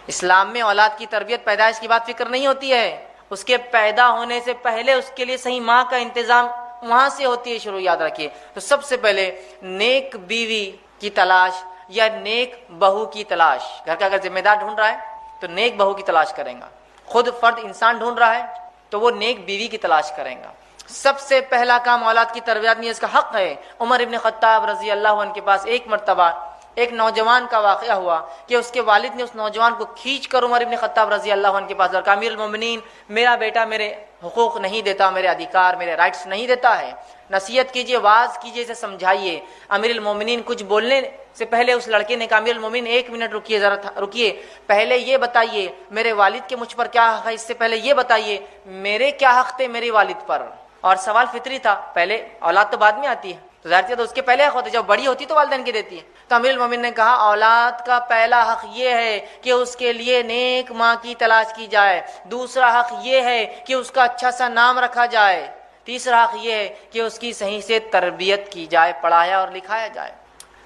اسلام میں اولاد کی تربیت پیدائش کی بات فکر نہیں ہوتی ہے، اس کے پیدا ہونے سے پہلے اس کے لیے صحیح ماں کا انتظام وہاں سے ہوتی ہے شروع، یاد رکھیے۔ تو سب سے پہلے نیک بیوی کی تلاش یا نیک بہو کی تلاش، گھر کا اگر ذمہ دار ڈھونڈ رہا ہے تو نیک بہو کی تلاش کریں گا، خود فرد انسان ڈھونڈ رہا ہے تو وہ نیک بیوی کی تلاش کریں گا۔ سب سے پہلا کام اولاد کی تربیت میں اس کا حق ہے۔ عمر ابن خطاب رضی اللہ عنہ کے پاس ایک مرتبہ ایک نوجوان کا واقعہ ہوا کہ اس کے والد نے اس نوجوان کو کھینچ کر عمر ابن خطاب رضی اللہ عنہ کے پاس کہا، امیر المومنین میرا بیٹا میرے حقوق نہیں دیتا، میرے ادھیکار میرے رائٹس نہیں دیتا ہے، نصیحت کیجئے، واعظ کیجئے، اسے سمجھائیے۔ امیر المومنین کچھ بولنے سے پہلے اس لڑکے نے کہا، امیر المومنین ایک منٹ رکیے، ذرا رکیے، پہلے یہ بتائیے میرے والد کے مجھ پر کیا حق ہے، اس سے پہلے یہ بتائیے میرے کیا حق تھے میرے والد پر۔ اور سوال فطری تھا، پہلے اولاد تو بعد میں آتی ہے، تو ظاہر ہے اس کے پہلے حق ہوتے، جب بڑی ہوتی تو والدین کی دیتی ہے۔ تو امیر المومنین نے کہا اولاد کا پہلا حق یہ ہے کہ اس کے لیے نیک ماں کی تلاش کی جائے، دوسرا حق یہ ہے کہ اس کا اچھا سا نام رکھا جائے، تیسرا حق یہ ہے کہ اس کی صحیح سے تربیت کی جائے، پڑھایا اور لکھایا جائے۔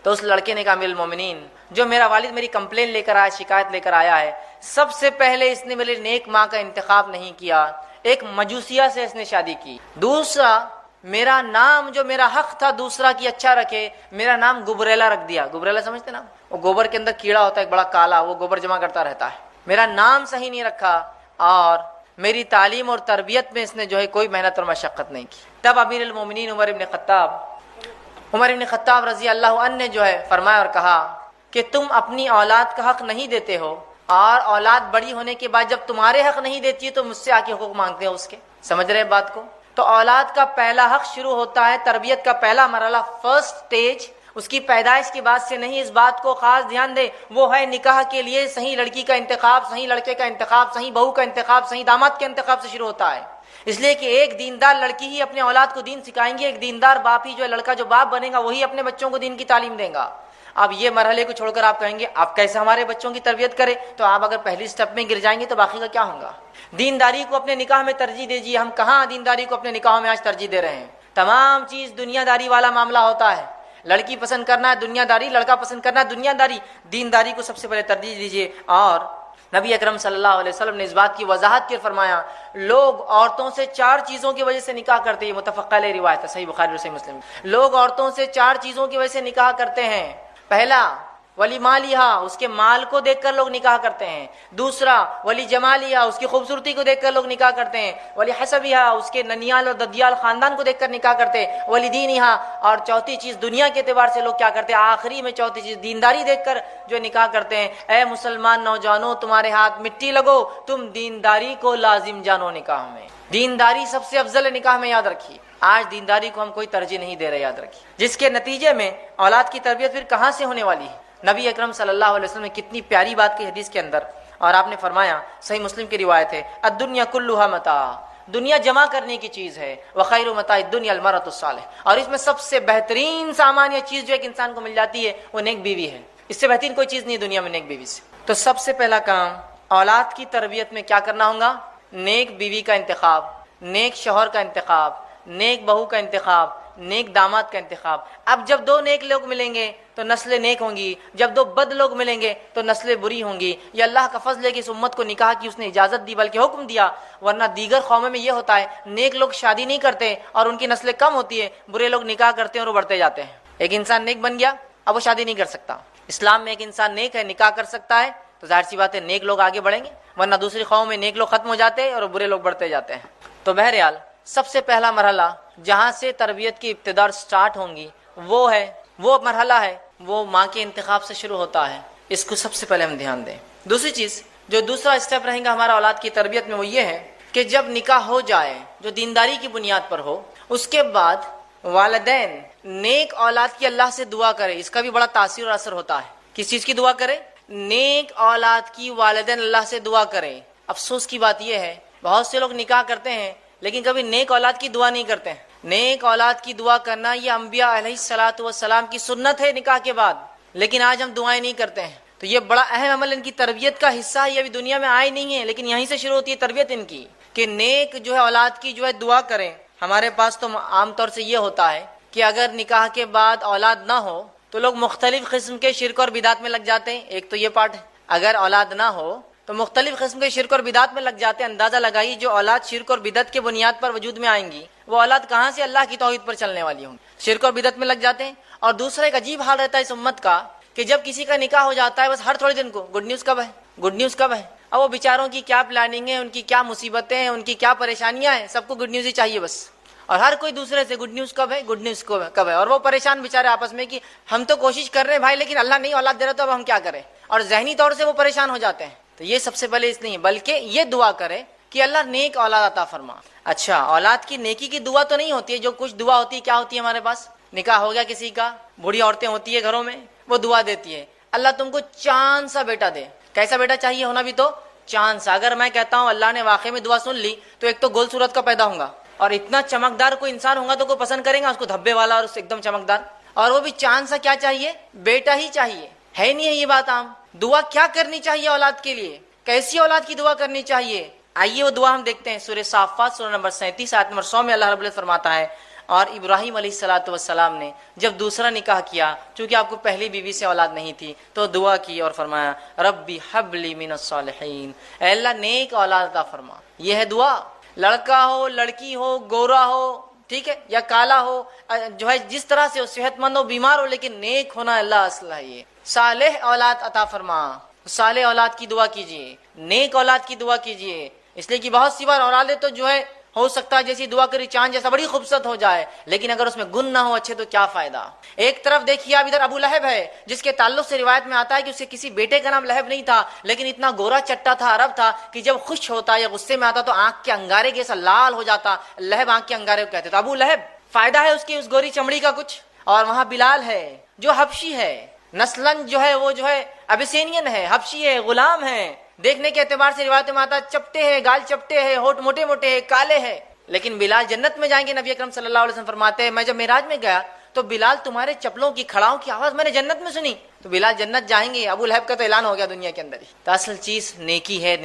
تو اس لڑکے نے کہا، امیر المومنین جو میرا والد میری کمپلین لے کر آیا، شکایت لے کر آیا ہے، سب سے پہلے اس نے میرے نیک ماں کا انتخاب نہیں کیا، ایک مجوسیہ سے اس نے شادی کی، دوسرا میرا نام جو میرا حق تھا دوسرا کی اچھا رکھے، میرا نام گبریلا رکھ دیا۔ گبریلا سمجھتے نا، وہ گوبر کے اندر کیڑا ہوتا ہے ایک بڑا کالا، وہ گوبر جمع کرتا رہتا ہے، میرا نام صحیح نہیں رکھا، اور میری تعلیم اور تربیت میں اس نے جو ہے کوئی محنت اور مشقت نہیں کی۔ تب امیر المومنین عمر ابن خطاب رضی اللہ عنہ نے جو ہے فرمایا اور کہا کہ تم اپنی اولاد کا حق نہیں دیتے ہو، اور اولاد بڑی ہونے کے بعد جب تمہارے حق نہیں دیتی ہے تو مجھ سے آ کے حقوق مانگتے ہو اس کے۔ سمجھ رہے بات کو؟ تو اولاد کا پہلا حق شروع ہوتا ہے، تربیت کا پہلا مرحلہ، فرسٹ سٹیج اس کی پیدائش کے بعد سے نہیں، اس بات کو خاص دھیان دے، وہ ہے نکاح کے لیے صحیح لڑکی کا انتخاب، صحیح لڑکے کا انتخاب، صحیح بہو کا انتخاب، صحیح داماد کے انتخاب سے شروع ہوتا ہے۔ اس لیے کہ ایک دیندار لڑکی ہی اپنے اولاد کو دین سکھائیں گی، ایک دیندار باپ ہی جو ہے، لڑکا جو باپ بنے گا وہی اپنے بچوں کو دین کی تعلیم دے گا۔ اب یہ مرحلے کو چھوڑ کر آپ کہیں گے آپ کیسے ہمارے بچوں کی تربیت کرے، تو آپ اگر پہلی سٹیپ میں گر جائیں گے تو باقی کا کیا ہوگا؟ دینداری کو اپنے نکاح میں ترجیح دیجیے۔ ہم کہاں دینداری کو اپنے نکاحوں میں آج ترجیح دے رہے ہیں؟ تمام چیز دنیا داری والا معاملہ ہوتا ہے، لڑکی پسند کرنا ہے دنیا داری، لڑکا پسند کرنا ہے دنیا داری، دینداری کو سب سے پہلے ترجیح دیجیے۔ اور نبی اکرم صلی اللہ علیہ وسلم نے اس بات کی وضاحت کر فرمایا، لوگ عورتوں سے 4 چیزوں کی وجہ سے نکاح کرتے ہیں، یہ متفق علیہ روایت ہے، صحیح بخاری اور صحیح مسلم۔ لوگ عورتوں سے 4 چیزوں کی وجہ سے نکاح کرتے ہیں۔ پہلا ولی مالیہا، اس کے مال کو دیکھ کر لوگ نکاح کرتے ہیں۔ دوسرا ولی جمالیہا، اس کی خوبصورتی کو دیکھ کر لوگ نکاح کرتے ہیں۔ ولی حسبیہا، اس کے ننیال اور ددیال خاندان کو دیکھ کر نکاح کرتے ہیں۔ ولی دینہا، اور چوتھی چیز دنیا کے اعتبار سے لوگ کیا کرتے ہیں، آخری میں چوتھی چیز دینداری دیکھ کر جو نکاح کرتے ہیں۔ اے مسلمان نوجوانوں، تمہارے ہاتھ مٹی لگو، تم دینداری کو لازم جانو نکاح میں۔ دینداری سب سے افضل ہے نکاح میں، یاد رکھیے۔ آج دینداری کو ہم کوئی ترجیح نہیں دے رہے، یاد رکھیے، جس کے نتیجے میں اولاد کی تربیت پھر کہاں سے ہونے والی ہے؟ نبی اکرم صلی اللہ علیہ وسلم نے کتنی پیاری بات کی حدیث کے اندر، اور آپ نے فرمایا، صحیح مسلم کی روایت ہے، الدنیا کلھا متاع، دنیا جمع کرنے کی چیز ہے، وخیر متاع الدنیا المرأۃ الصالحہ، اور اس میں سب سے بہترین سامان یا چیز جو ایک انسان کو مل جاتی ہے وہ نیک بیوی ہے، اس سے بہترین کوئی چیز نہیں دنیا میں نیک بیوی سے۔ تو سب سے پہلا کام اولاد کی تربیت میں کیا کرنا ہوگا؟ نیک بیوی کا انتخاب، نیک شوہر کا انتخاب، نیک بہو کا انتخاب، نیک داماد کا انتخاب۔ اب جب 2 نیک لوگ ملیں گے تو نسلیں نیک ہوں گی، جب 2 بد لوگ ملیں گے تو نسلیں بری ہوں گی۔ یہ اللہ کا فضل ہے کہ اس امت کو نکاح کی اس نے اجازت دی، بلکہ حکم دیا، ورنہ دیگر قوموں میں یہ ہوتا ہے نیک لوگ شادی نہیں کرتے اور ان کی نسلیں کم ہوتی ہے، برے لوگ نکاح کرتے ہیں اور وہ بڑھتے جاتے ہیں۔ ایک انسان نیک بن گیا، اب وہ شادی نہیں کر سکتا۔ اسلام میں ایک انسان نیک ہے، نکاح کر سکتا ہے، تو ظاہر سی بات ہے نیک لوگ آگے بڑھیں گے، ورنہ دوسری قوموں میں نیک لوگ ختم ہو جاتے ہیں اور برے لوگ بڑھتے جاتے ہیں۔ تو بہرحال سب سے پہلا مرحلہ جہاں سے تربیت کی ابتدا سٹارٹ ہوں گی وہ مرحلہ ہے، وہ ماں کے انتخاب سے شروع ہوتا ہے، اس کو سب سے پہلے ہم دھیان دیں۔ دوسری چیز جو دوسرا اسٹیپ رہے گا ہمارا اولاد کی تربیت میں، وہ یہ ہے کہ جب نکاح ہو جائے جو دینداری کی بنیاد پر ہو، اس کے بعد والدین نیک اولاد کی اللہ سے دعا کرے۔ اس کا بھی بڑا تاثیر اور اثر ہوتا ہے۔ کس چیز کی دعا کرے؟ نیک اولاد کی والدین اللہ سے دعا کریں۔ افسوس کی بات یہ ہے بہت سے لوگ نکاح کرتے ہیں لیکن کبھی نیک اولاد کی دعا نہیں کرتے ہیں۔ نیک اولاد کی دعا کرنا یہ انبیاء علیہ الصلوۃ والسلام کی سنت ہے نکاح کے بعد، لیکن آج ہم دعائیں نہیں کرتے ہیں۔ تو یہ بڑا اہم عمل ان کی تربیت کا حصہ ہے، یہ ابھی دنیا میں آئے نہیں ہے، لیکن یہیں سے شروع ہوتی ہے تربیت ان کی، کہ نیک جو ہے اولاد کی جو ہے دعا کریں۔ ہمارے پاس تو عام طور سے یہ ہوتا ہے کہ اگر نکاح کے بعد اولاد نہ ہو تو لوگ مختلف قسم کے شرک اور بدعت میں لگ جاتے ہیں۔ ایک تو یہ پارٹ ہے، اگر اولاد نہ ہو تو مختلف قسم کے شرک اور بدعت میں لگ جاتے ہیں. اندازہ لگائیے جو اولاد شرک اور بدعت کے بنیاد پر وجود میں آئیں گی وہ اولاد کہاں سے اللہ کی توحید پر چلنے والی ہوں گی. شرک اور بدعت میں لگ جاتے ہیں. اور دوسرا ایک عجیب حال رہتا ہے اس امت کا کہ جب کسی کا نکاح ہو جاتا ہے بس ہر تھوڑے دن کو گڈ نیوز کب ہے، گڈ نیوز کب ہے. اب وہ بیچاروں کی کیا پلاننگ ہے، ان کی کیا مصیبتیں ہیں، ان کی کیا پریشانیاں ہیں، سب کو گڈ نیوز ہی چاہیے بس. اور ہر کوئی دوسرے سے گڈ نیوز کب ہے، گڈ نیوز کب ہے. اور وہ پریشان بیچارے آپس میں کہ ہم تو کوشش کر رہے ہیں بھائی لیکن اللہ نہیں اولاد دے رہا تو اب ہم کیا کریں. اور ذہنی طور سے وہ پریشان ہو جاتے ہیں. تو یہ سب سے پہلے اس نہیں بلکہ یہ دعا کرے کہ اللہ نیک اولاد عطا فرما. اچھا اولاد کی نیکی کی دعا تو نہیں ہوتی ہے، جو کچھ دعا ہوتی ہے کیا ہوتی ہے ہمارے پاس، نکاح ہو گیا کسی کا، بوڑھی عورتیں ہوتی ہے گھروں میں، وہ دعا دیتی ہے اللہ تم کو چاند سا بیٹا دے. کیسا بیٹا چاہیے ہونا بھی تو چاند سا. اگر میں کہتا ہوں اللہ نے واقعی میں دعا سن لی تو ایک تو گول صورت کا پیدا ہوں گا اور اتنا چمکدار کوئی انسان ہوگا تو کوئی پسند کرے گا اس کو، دھبے والا اور اس ایک دم چمکدار. اور وہ بھی چاند سا کیا چاہیے، بیٹا ہی چاہیے. ہے نہیں ہے یہ بات عام. دعا کیا کرنی چاہیے اولاد کے لیے، کیسی اولاد کی دعا کرنی چاہیے. آئیے وہ دعا ہم دیکھتے ہیں. سورہ صافات سورہ نمبر 37 آیت نمبر 100 میں اللہ رب العزت فرماتا ہے اور ابراہیم علیہ الصلوۃ والسلام نے جب دوسرا نکاح کیا چونکہ آپ کو پہلی بیوی سے اولاد نہیں تھی تو دعا کی اور فرمایا ربی حب لی من الصالحین، اے اللہ نیک اولاد عطا فرما. یہ ہے دعا. لڑکا ہو لڑکی ہو گورا ہو ٹھیک ہے یا کالا ہو جو ہے جس طرح سے ہو، صحت مند ہو بیمار ہو لیکن نیک ہونا اللہ اصلہ. یہ صالح اولاد عطا فرما. صالح اولاد کی دعا کیجیے، نیک اولاد کی دعا کیجیے. اس لیے کہ بہت سی بار اولادیں تو جو ہے ہو سکتا ہے جیسی دعا کری چاند جیسا بڑی خوبصورت ہو جائے لیکن اگر اس میں گن نہ ہو اچھے تو کیا فائدہ. ایک طرف دیکھیے آپ ادھر ابو لہب ہے جس کے تعلق سے روایت میں آتا ہے کہ اسے کسی بیٹے کا نام لہب نہیں تھا لیکن اتنا گورا چٹا تھا، عرب تھا کہ جب خوش ہوتا یا غصے میں آتا تو آنکھ کے انگارے جیسا لال ہو جاتا. لہب آنکھ کے انگارے کو کہتے تو ابو لہب. فائدہ ہے اس کی اس گوری چمڑی کا کچھ. اور وہاں بلال ہے جو حبشی ہے، نسلن جو ہے وہ جو ہے ابیسینین ہے، حبشی ہے، غلام ہے. دیکھنے کے اعتبار سے روایت میں آتا چپٹے ہیں، گال چپٹے ہیں، ہونٹ موٹے موٹے ہیں، کالے ہیں. لیکن بلال جنت میں جائیں گے. نبی اکرم صلی اللہ علیہ وسلم فرماتے ہیں میں جب معراج میں گیا تو بلال تمہارے چپلوں کی کھڑاؤں کی آواز میں نے جنت میں سنی. تو بلال جنت جائیں گے. ابو لہب کا تو اعلان ہو گیا دنیا کے اندر ہی. تو اصل چیز نیکی ہے،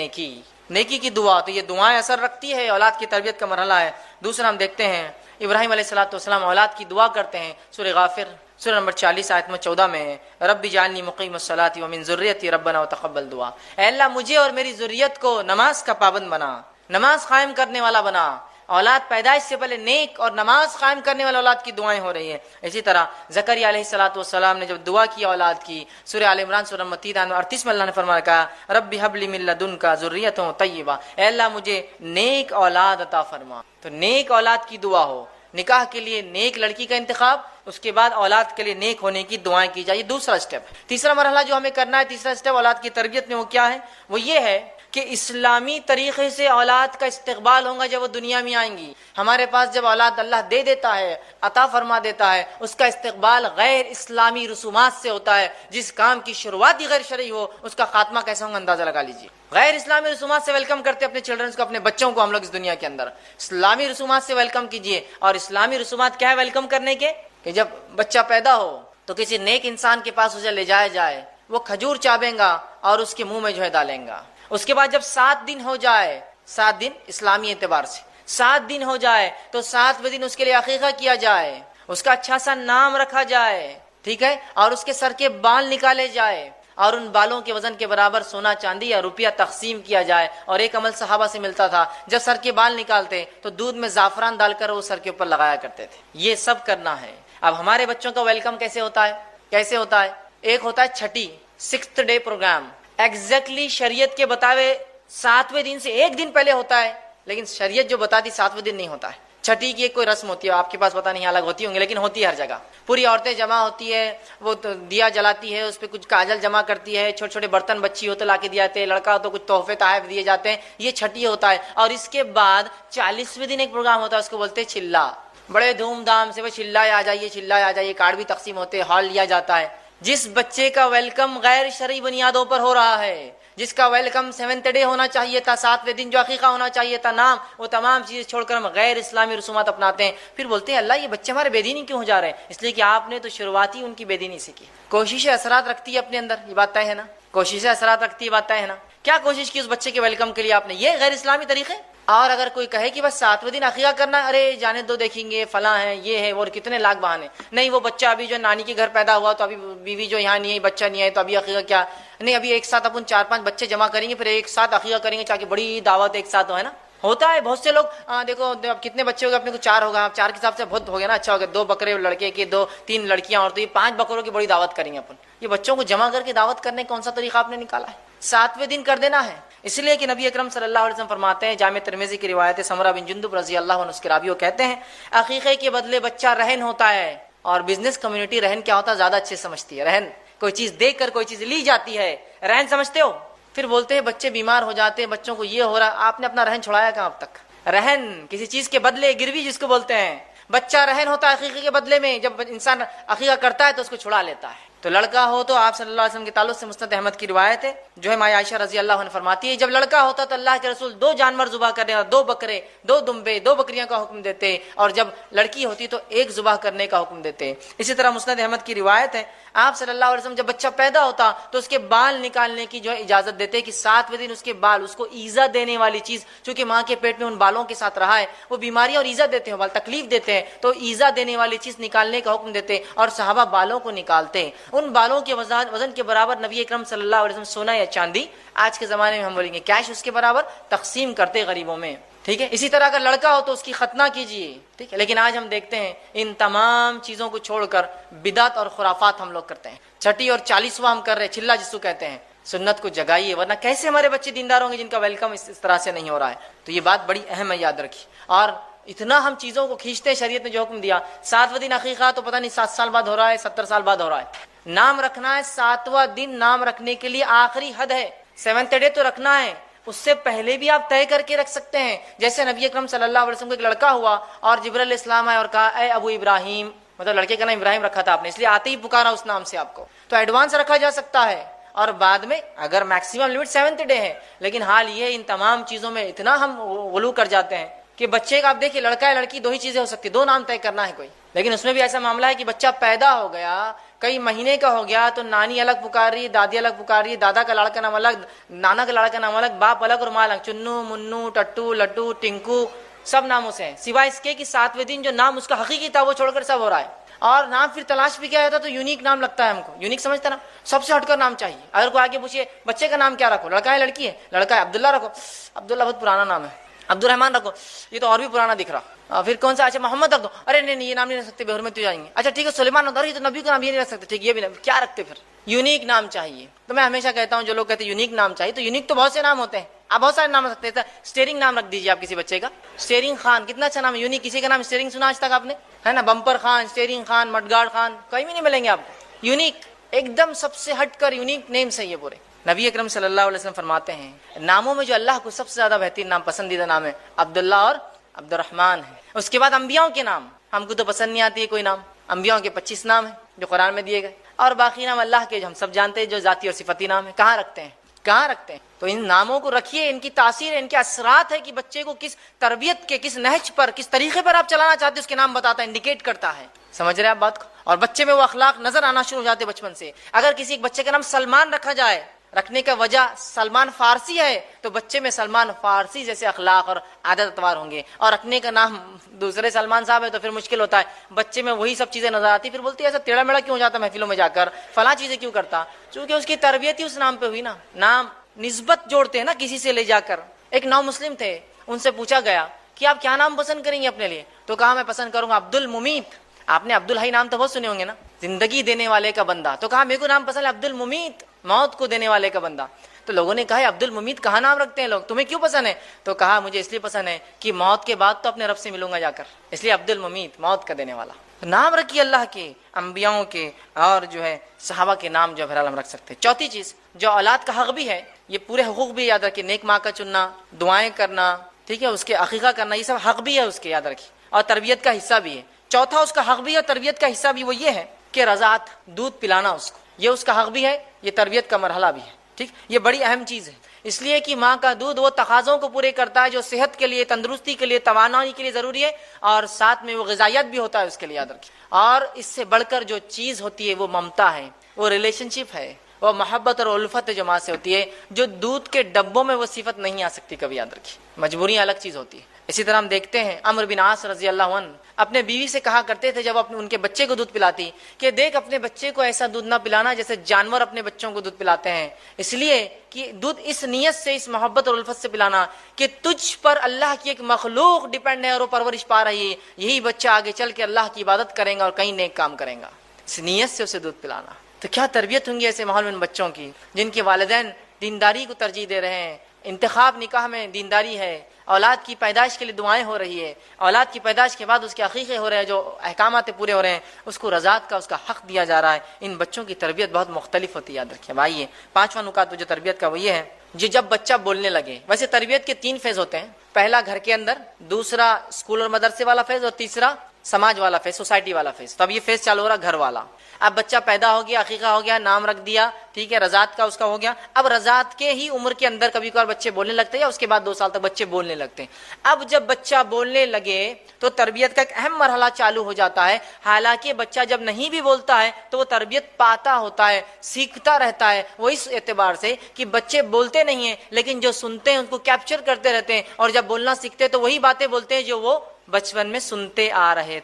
نیکی کی دعا. تو یہ دعائیں اثر رکھتی ہے، اولاد کی تربیت کا مرحلہ ہے. دوسرا ہم دیکھتے ہیں ابراہیم علیہ الصلوۃ والسلام اولاد کی دعا کرتے ہیں. سورہ غافر سورہ نمبر 40 آیت میں 14 میں ہے رب اجعلنی مقیم الصلاۃ ومن ذریتی ربنا وتقبل دعا. اے اللہ مجھے اور میری ذریت کو نماز کا پابند بنا، نماز قائم کرنے والا بنا. اولاد پیدائش سے پہلے نیک اور نماز قائم کرنے والے اولاد کی دعائیں ہو رہی ہیں. اسی طرح زکریا علیہ الصلوۃ والسلام نے جب دعا کی اولاد کی سورہ آل عمران سورہ نمبر 38 میں اللہ نے فرمایا کہا رب هب لی من لدنک ذریۃ طیبہ، اے اللہ مجھے نیک اولاد عطا فرما. تو نیک اولاد کی دعا ہو. نکاح کے لیے نیک لڑکی کا انتخاب، اس کے بعد اولاد کے لیے نیک ہونے کی دعائیں کی جائے. دوسرا اسٹیپ. تیسرا مرحلہ جو ہمیں کرنا ہے، تیسرا اسٹیپ اولاد کی تربیت میں وہ کیا ہے؟ وہ یہ ہے کہ اسلامی طریقے سے اولاد کا استقبال ہوگا جب وہ دنیا میں آئیں گی. ہمارے پاس جب اولاد اللہ دے دیتا ہے، عطا فرما دیتا ہے، اس کا استقبال غیر اسلامی رسومات سے ہوتا ہے. جس کام کی شروعات ہی غیر شرعی ہو اس کا خاتمہ کیسا ہوگا اندازہ لگا لیجیے. غیر اسلامی رسومات سے ویلکم کرتے اپنے چلڈرنس کو، اپنے بچوں کو ہم لوگ اس دنیا کے اندر. اسلامی رسومات سے ویلکم کیجیے. اور اسلامی رسومات کیا ہے ویلکم کرنے کے؟ کہ جب بچہ پیدا ہو تو کسی نیک انسان کے پاس اسے لے جایا جائے، وہ کھجور چابیں گا اور اس کے منہ میں جو ہے ڈالیں گا. اس کے بعد جب 7 دن ہو جائے، 7 دن اسلامی اعتبار سے 7 دن ہو جائے تو 7ویں دن اس کے لیے عقیقہ کیا جائے، اس کا اچھا سا نام رکھا جائے ٹھیک ہے، اور اس کے سر کے بال نکالے جائے اور ان بالوں کے وزن کے برابر سونا چاندی یا روپیہ تقسیم کیا جائے. اور ایک عمل صحابہ سے ملتا تھا، جب سر کے بال نکالتے تو دودھ میں زعفران ڈال کر وہ سر کے اوپر لگایا کرتے تھے. یہ سب کرنا ہے. اب ہمارے بچوں کا ویلکم کیسے ہوتا ہے؟ کیسے ہوتا ہے؟ ایک ہوتا ہے چھٹی 6th ڈے پروگرام. ایگزیکٹلی شریعت کے بتاوے 7ویں دن سے 1 دن پہلے ہوتا ہے، لیکن شریعت جو بتاتی 7ویں دن نہیں ہوتا ہے. چھٹی کی ایک کوئی رسم ہوتی ہے، آپ کے پاس پتہ نہیں الگ ہوتی ہوں گی لیکن ہوتی ہے ہر جگہ. پوری عورتیں جمع ہوتی ہے، وہ دیا جلاتی ہے، اس پہ کچھ کاجل جمع کرتی ہے، چھوٹے چھوٹے برتن بچی ہو تو لا کے دیے جاتے ہیں، لڑکا ہو تو کچھ تحفے تحائف دیے جاتے ہیں. یہ چھٹی ہوتا ہے. اور اس کے بعد 40ویں دن ایک پروگرام ہوتا ہے، اس کو بولتے ہیں چلا. بڑے دھوم دھام سے وہ چلائے آ جائیے، چلائے آ جائیے، کارڈ بھی تقسیم ہوتے ہیں، ہال لیا جاتا ہے. جس بچے کا ویلکم غیر شرعی بنیادوں پر ہو رہا ہے، جس کا ویلکم 7th ڈے ہونا چاہیے تھا، 7ویں دن جو عقیقہ ہونا چاہیے تھا، نام، وہ تمام چیزیں چھوڑ کر ہم غیر اسلامی رسومات اپناتے ہیں. پھر بولتے ہیں اللہ یہ بچے ہمارے بے دینی کیوں ہو جا رہے ہیں؟ اس لیے کہ آپ نے تو شروعاتی ان کی بے دینی سے کی. کوششیں اثرات رکھتی ہے اپنے اندر، یہ بات طے ہے نا. کوششیں اثرات رکھتی ہے، بات طے ہے نا. کیا کوشش کی اس بچے کے ویلکم کے لیے آپ نے؟ یہ غیر اسلامی طریقے اور اگر کوئی کہے کہ بس 7ویں دن عقیقہ کرنا، ارے جانے دو، دیکھیں گے فلاں ہے، یہ ہے، اور کتنے لاکھ بہانے، نہیں وہ بچہ ابھی جو نانی کے گھر پیدا ہوا تو ابھی بیوی جو یہاں نہیں ہے، بچہ نہیں ہے تو ابھی عقیقہ کیا، نہیں ابھی ایک ساتھ اپن 4-5 بچے جمع کریں گے پھر ایک ساتھ عقیقہ کریں گے تاکہ بڑی دعوت ایک ساتھ ہو، ہے نا. ہوتا ہے بہت سے لوگ دیکھو اب کتنے بچے ہو گئے اپنے کو، 4 ہوگا، اب 4 کے حساب سے بہت ہو گیا نا، اچھا ہو گیا، 2 بکرے لڑکے کے، 2-3 لڑکیاں اور تو یہ 5 بکروں کی بڑی دعوت کریں گے اپن. یہ بچوں کو جمع کر کے دعوت کرنے کون سا طریقہ آپ نے نکالا ہے؟ 7ویں دن کر دینا ہے. اس لیے کہ نبی اکرم صلی اللہ علیہ وسلم فرماتے ہیں، جامع ترمذی کی روایت ہے، سمرہ بن جندب رضی اللہ عنہ اس کے راوی وہ کہتے ہیں عقیقے کے بدلے بچہ رہن ہوتا ہے. اور بزنس کمیونٹی رہن کیا ہوتا ہے زیادہ اچھے سمجھتی ہے. رہن کوئی چیز دے کر کوئی چیز لی جاتی ہے، رہن سمجھتے ہو. پھر بولتے ہیں بچے بیمار ہو جاتے ہیں، بچوں کو یہ ہو رہا، آپ نے اپنا رہن چھڑایا کہاں اب تک؟ رہن کسی چیز کے بدلے، گروی جس کو بولتے ہیں، بچہ رہن ہوتا ہے عقیقے کے بدلے میں. جب انسان عقیقہ کرتا ہے تو اس کو چھڑا لیتا ہے. تو لڑکا ہو تو آپ صلی اللہ علیہ وسلم کے تعلق سے مسند احمد کی روایت ہے جو ہے ماں عائشہ رضی اللہ عنہ فرماتی ہے جب لڑکا ہوتا تو اللہ کے رسول 2 جانور ذبح کرنے کا، 2 بکرے، 2 دمبے، 2 بکریاں کا حکم دیتے، اور جب لڑکی ہوتی تو 1 ذبح کرنے کا حکم دیتے. اسی طرح مسند احمد کی روایت ہے آپ صلی اللہ علیہ وسلم جب بچہ پیدا ہوتا تو اس کے بال نکالنے کی جو ہے اجازت دیتے کہ 7ویں دن اس کے بال، اس کو ایذا دینے والی چیز، چونکہ ماں کے پیٹ میں ان بالوں کے ساتھ رہا ہے، وہ بیماریاں اور ایذا دیتے ہیں، بال تکلیف دیتے ہیں، تو ایذا دینے والی چیز نکالنے کا حکم دیتے اور صحابہ بالوں کو نکالتے. ان بالوں کے وزن کے برابر نبی اکرم صلی اللہ علیہ وسلم سونا یا چاندی، آج کے زمانے میں ہم بولیں گے کیش، اس کے برابر تقسیم کرتے غریبوں میں. ٹھیک ہے. اسی طرح اگر لڑکا ہو تو اس کی ختنہ کیجیے. ٹھیک ہے. لیکن آج ہم دیکھتے ہیں ان تمام چیزوں کو چھوڑ کر بدعت اور خرافات ہم لوگ کرتے ہیں. 6 اور 40واں ہم کر رہے ہیں، چلہ جس کو کہتے ہیں. سنت کو جگائیے، ورنہ کیسے ہمارے بچے دیندار ہوں گے جن کا ویلکم اس طرح سے نہیں ہو رہا ہے. تو یہ بات بڑی اہم ہے، یاد رکھیے. اور اتنا ہم چیزوں کو کھینچتے ہیں، شریعت نے جو حکم دیا 7ویں دن عقیقہ تو پتہ نہیں 7 سال بعد ہو رہا ہے، 70 سال بعد ہو رہا ہے. نام رکھنا ہے 7واں دن، نام رکھنے کے لیے آخری حد ہے. 7th ڈے تو رکھنا ہے، اس سے پہلے بھی آپ طے کر کے رکھ سکتے ہیں. جیسے نبی اکرم صلی اللہ علیہ وسلم کو ایک لڑکا ہوا اور جبرائیل علیہ السلام آئے اور کہا اے ابو ابراہیم، مطلب لڑکے کا نام ابراہیم رکھا تھا آپ نے، اس لیے آتے ہی پکارا اس نام سے آپ کو. تو ایڈوانس رکھا جا سکتا ہے. اور بعد میں اگر میکسیمم لیمٹ 7th ڈے ہے، لیکن حال یہ ان تمام چیزوں میں اتنا ہم غلو کر جاتے ہیں کہ بچے کا آپ دیکھیے لڑکا ہے لڑکی 2 ہی چیزیں ہو سکتی، 2 نام طے کرنا ہے کوئی. لیکن اس میں بھی ایسا معاملہ ہے کہ بچہ پیدا ہو گیا، کئی مہینے کا ہو گیا تو نانی الگ پکار رہی ہے، دادی الگ پکار رہی ہے، دادا کا لاڑ کا نام الگ، نانا کا لاڑ کا نام الگ، باپ الگ اور ماں الگ، چنو، منو، ٹٹو، لٹو، ٹنکو، سب ناموں سے ہیں، سوائے اس کے کہ 7ویں دن جو نام اس کا حقیقی تھا وہ چھوڑ کر سب ہو رہا ہے. اور نام پھر تلاش بھی کیا ہوتا تو یونیک نام لگتا ہے ہم کو. یونیک سمجھتا نا، سب سے ہٹ کر نام چاہیے. اگر کوئی آگے پوچھے بچے کا نام کیا رکھو، لڑکا ہے لڑکی ہے، لڑکا ہے عبداللہ رکھو، عبداللہ بہت پرانا نام ہے. عبد الرحمن رکھو، یہ تو اور بھی پرانا دکھ رہا. پھر کون سا، اچھا محمد رکھ دو، ارے نہیں یہ نام نہیں رکھ سکتے، بے حرمت ہو جائیں گے. اچھا ٹھیک ہے سلیمان رکھ دو، یہ تو نبی کا نام یہ نہیں رکھ سکتے، ٹھیک یہ بھی نہیں، کیا رکھتے پھر؟ یونیک نام چاہیے. تو میں ہمیشہ کہتا ہوں جو لوگ کہتے ہیں یونیک نام چاہیے، تو یونیک تو بہت سے نام ہوتے ہیں، آپ بہت سارے نام رکھ سکتے ہیں. اسٹیئرنگ نام رکھ دیجیے آپ کسی بچے کا، اسٹیئرنگ خان، کتنا اچھا نام ہے. یونیک کسی کا نام اسٹیئرنگ سنا آج تک آپ نے؟ ہے نا، بمپر خان، اسٹیئرنگ خان، مڈگارڈ خان، کہیں بھی نہیں ملیں گے آپ کو. یونیک ایک دم سب سے ہٹ کر یونیک نیمز ہیں یہ پورے. نبی اکرم صلی اللہ علیہ وسلم فرماتے ہیں ناموں میں جو اللہ کو سب سے زیادہ بہترین نام، پسندیدہ نام ہے عبداللہ اور عبد الرحمن ہے. اس کے بعد انبیاؤں کے نام، ہم کو تو پسند نہیں آتی ہے کوئی نام. انبیاؤں کے 25 نام ہیں جو قرآن میں دیے گئے، اور باقی نام اللہ کے جو ہم سب جانتے ہیں جو ذاتی اور صفتی نام ہے. کہاں رکھتے ہیں، کہاں رکھتے ہیں؟ تو ان ناموں کو رکھیے، ان کی تاثیر، ان کے اثرات ہے کہ بچے کو کس تربیت کے، کس نہج پر، کس طریقے پر آپ چلانا چاہتے ہیں اس کے نام بتاتا ہے، انڈیکیٹ کرتا ہے. سمجھ رہے ہیں آپ بات کو؟ اور بچے میں وہ اخلاق نظر آنا شروع ہو جاتے بچپن سے. اگر کسی ایک بچے کا نام سلمان رکھا جائے، رکھنے کا وجہ سلمان فارسی ہے تو بچے میں سلمان فارسی جیسے اخلاق اور عادت اتوار ہوں گے. اور رکھنے کا نام دوسرے سلمان صاحب ہے تو پھر مشکل ہوتا ہے، بچے میں وہی سب چیزیں نظر آتی، پھر بولتی ہے ایسا ٹیڑھا میڑا کیوں ہو جاتا محفلوں میں جا کر، فلاں چیزیں کیوں کرتا، چونکہ اس کی تربیت ہی اس نام پہ ہوئی نا. نام نسبت جوڑتے ہیں نا کسی سے لے جا کر. ایک نو مسلم تھے، ان سے پوچھا گیا کہ آپ کیا نام پسند کریں گے اپنے لیے؟ تو کہا میں پسند کروں گا عبد الممیت. آپ نے عبد الحی نام تو بہت سنے ہوں گے نا، زندگی دینے والے کا بندہ. تو کہا میرے کو نام پسند ہے عبد الممیت، موت کو دینے والے کا بندہ. تو لوگوں نے کہا عبد الممیت کہاں نام رکھتے ہیں لوگ، تمہیں کیوں پسند ہے؟ تو کہا مجھے اس لیے پسند ہے کہ موت کے بعد تو اپنے رب سے ملوں گا جا کر، اس لیے عبد الممیت، موت کا دینے والا. نام رکھیے اللہ کے، انبیاؤں کے، اور جو ہے صحابہ کے نام جو ہے ہم رکھ سکتے ہیں. چوتھی چیز جو اولاد کا حق بھی ہے، یہ پورے حقوق بھی یاد رکھیے، نیک ماں کا چننا، دعائیں کرنا، ٹھیک ہے، اس کے عقیقہ کرنا، یہ سب حق بھی ہے اس کے، یاد رکھیے، اور تربیت کا حصہ بھی ہے. چوتھا اس کا حق بھی ہے اور تربیت کا حصہ بھی وہ یہ ہے کہ رضاعت، دودھ پلانا اس کو، یہ اس کا حق بھی ہے، یہ تربیت کا مرحلہ بھی ہے. ٹھیک، یہ بڑی اہم چیز ہے، اس لیے کہ ماں کا دودھ وہ تقاضوں کو پورے کرتا ہے جو صحت کے لیے، تندرستی کے لیے، توانائی کے لیے ضروری ہے، اور ساتھ میں وہ غذائیت بھی ہوتا ہے اس کے لیے، یاد رکھیے. اور اس سے بڑھ کر جو چیز ہوتی ہے وہ ممتا ہے، وہ ریلیشن شپ ہے، وہ محبت اور الفت جو ماں سے ہوتی ہے، جو دودھ کے ڈبوں میں وہ صفت نہیں آ سکتی کبھی، یاد رکھیے، مجبوریاں الگ چیز ہوتی ہے۔ اسی طرح ہم دیکھتے ہیں عمرو بن عاص رضی اللہ عنہ اپنے بیوی سے کہا کرتے تھے جب ان کے بچے کو دودھ پلاتی کہ دیکھ اپنے بچے کو ایسا دودھ نہ پلانا جیسے جانور اپنے بچوں کو دودھ پلاتے ہیں، اس لیے کہ دودھ اس نیت سے، اس محبت اور الفت سے پلانا کہ تجھ پر اللہ کی ایک مخلوق ڈیپینڈ ہے اور وہ پرورش پا رہی ہے، یہی بچہ آگے چل کے اللہ کی عبادت کرے گا اور کہیں نیک کام کرے گا، اس نیت سے اسے دودھ پلانا۔ تو کیا تربیت ہوں گی ایسے ماحول میں ان بچوں کی جن کے والدین دینداری کو ترجیح دے رہے ہیں، انتخاب نکاح میں دینداری ہے، اولاد کی پیدائش کے لیے دعائیں ہو رہی ہے، اولاد کی پیدائش کے بعد اس کے عقیقے ہو رہے ہیں، جو احکامات پورے ہو رہے ہیں، اس کو رضاعت کا اس کا حق دیا جا رہا ہے۔ ان بچوں کی تربیت بہت مختلف ہوتی ہے، یاد رکھیے بھائی۔ پانچواں نکات جو تربیت کا وہ یہ ہے جب بچہ بولنے لگے۔ ویسے تربیت کے 3 فیز ہوتے ہیں، پہلا گھر کے اندر، دوسرا اسکول اور مدرسے والا فیز، اور تیسرا سماج والا فیز، سوسائٹی والا فیز۔ تو اب یہ فیز چالو ہو رہا گھر والا۔ اب بچہ پیدا ہو گیا، عقیقہ ہو گیا، نام رکھ دیا، ٹھیک ہے، رضاعت کا اس کا ہو گیا۔ اب رضاعت کے ہی عمر کے اندر کبھی کبھار بچے بولنے لگتے ہیں، یا اس کے بعد 2 سال تک بچے بولنے لگتے ہیں۔ اب جب بچہ بولنے لگے تو تربیت کا ایک اہم مرحلہ چالو ہو جاتا ہے۔ حالانکہ بچہ جب نہیں بھی بولتا ہے تو وہ تربیت پاتا ہوتا ہے، سیکھتا رہتا ہے۔ وہ اس اعتبار سے کہ بچے بولتے نہیں ہیں لیکن جو سنتے ہیں ان کو کیپچر کرتے رہتے ہیں، اور جب بولنا سیکھتے ہیں تو وہی باتیں بولتے ہیں جو وہ بچپن میں سنتے آ رہے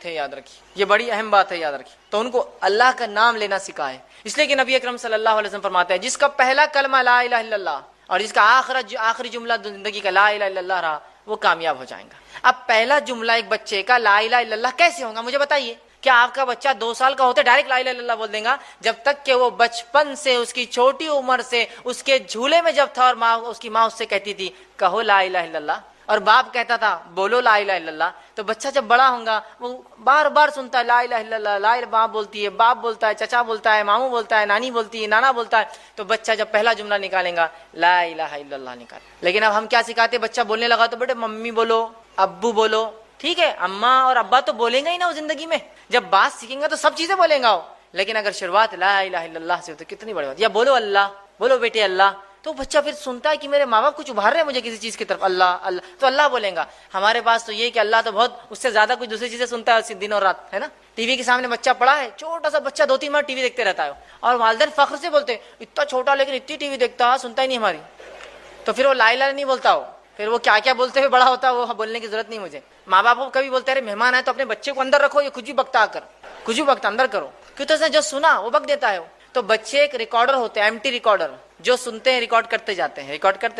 تھے، یاد رکھیے، یہ بڑی اہم بات ہے، یاد رکھیے۔ تو ان کو اللہ کا نام لینا سکھائے، اس لیے کہ نبی اکرم صلی اللہ علیہ وسلم فرماتے ہیں جس کا پہلا کلمہ لا الہ الا اللہ اور جس کا آخری جملہ زندگی کا لا الہ الا اللہ رہا، وہ کامیاب ہو جائیں گا۔ اب پہلا جملہ ایک بچے کا لا الہ الا اللہ کیسے ہوگا مجھے بتائیے؟ کیا آپ کا بچہ 2 سال کا ہوتا ہے ڈائریکٹ لا الہ الا اللہ بول دیں گا؟ جب تک کہ وہ بچپن سے، اس کی چھوٹی عمر سے، اس کے جھولے میں جب تھا اور اس کی ماں اس سے کہتی تھی کہو لا الہ الا اللہ، اور باپ کہتا تھا بولو لا الہ الا اللہ، تو بچہ جب بڑا ہوگا وہ بار بار سنتا ہے لا الہ الا اللہ، لا الہ، ماں بولتی ہے، باپ بولتا ہے، چچا بولتا ہے، ماموں بولتا ہے، نانی بولتی ہے، نانا بولتا ہے، تو بچہ جب پہلا جملہ نکالے گا لا الہ الا اللہ نکال۔ لیکن اب ہم کیا سکھاتے ہیں؟ بچہ بولنے لگا تو بیٹے ممی بولو، ابو بولو، ٹھیک ہے، اماں اور ابا تو بولیں گا ہی نا وہ زندگی میں، جب بات سیکھیں گا تو سب چیزیں بولیں گا وہ، لیکن اگر شروعات لا الہ الا اللہ سے ہو تو کتنی بڑی بات۔ یا بولو اللہ، بولو بیٹے اللہ، تو بچہ پھر سنتا ہے کہ میرے ماں باپ کچھ ابھار رہے ہیں مجھے کسی چیز کی طرف، اللہ اللہ، تو اللہ بولیں گا۔ ہمارے پاس تو یہ کہ اللہ تو بہت اس سے زیادہ کچھ دوسری چیزیں سنتا ہے دن اور رات، ہے نا۔ ٹی وی کے سامنے بچہ پڑا ہے، چھوٹا سا بچہ 2-3 منٹ ٹی وی دیکھتے رہتا ہے، اور والدین فخر سے بولتے ہیں اتنا چھوٹا لیکن اتنی ٹی وی دیکھتا ہے، سنتا ہی نہیں ہماری۔ تو پھر وہ لا الہ نہیں بولتا ہو، پھر وہ کیا کیا بولتے ہوئے بڑا ہوتا ہے وہ بولنے کی ضرورت نہیں مجھے۔ ماں باپ کو کبھی بولتے رہے مہمان آئے تو اپنے بچے کو اندر رکھو، یہ کچھ بھی بکتا کر، کچھ بھی بکتا اندر کرو، کیوں تو اس نے جو سنا وہ بک دیتا ہے وہ۔ تو بچے ایک ریکارڈر ہوتے ہیں، ایمٹی ریکارڈر، جو سنتے ہیں ریکارڈ کرتے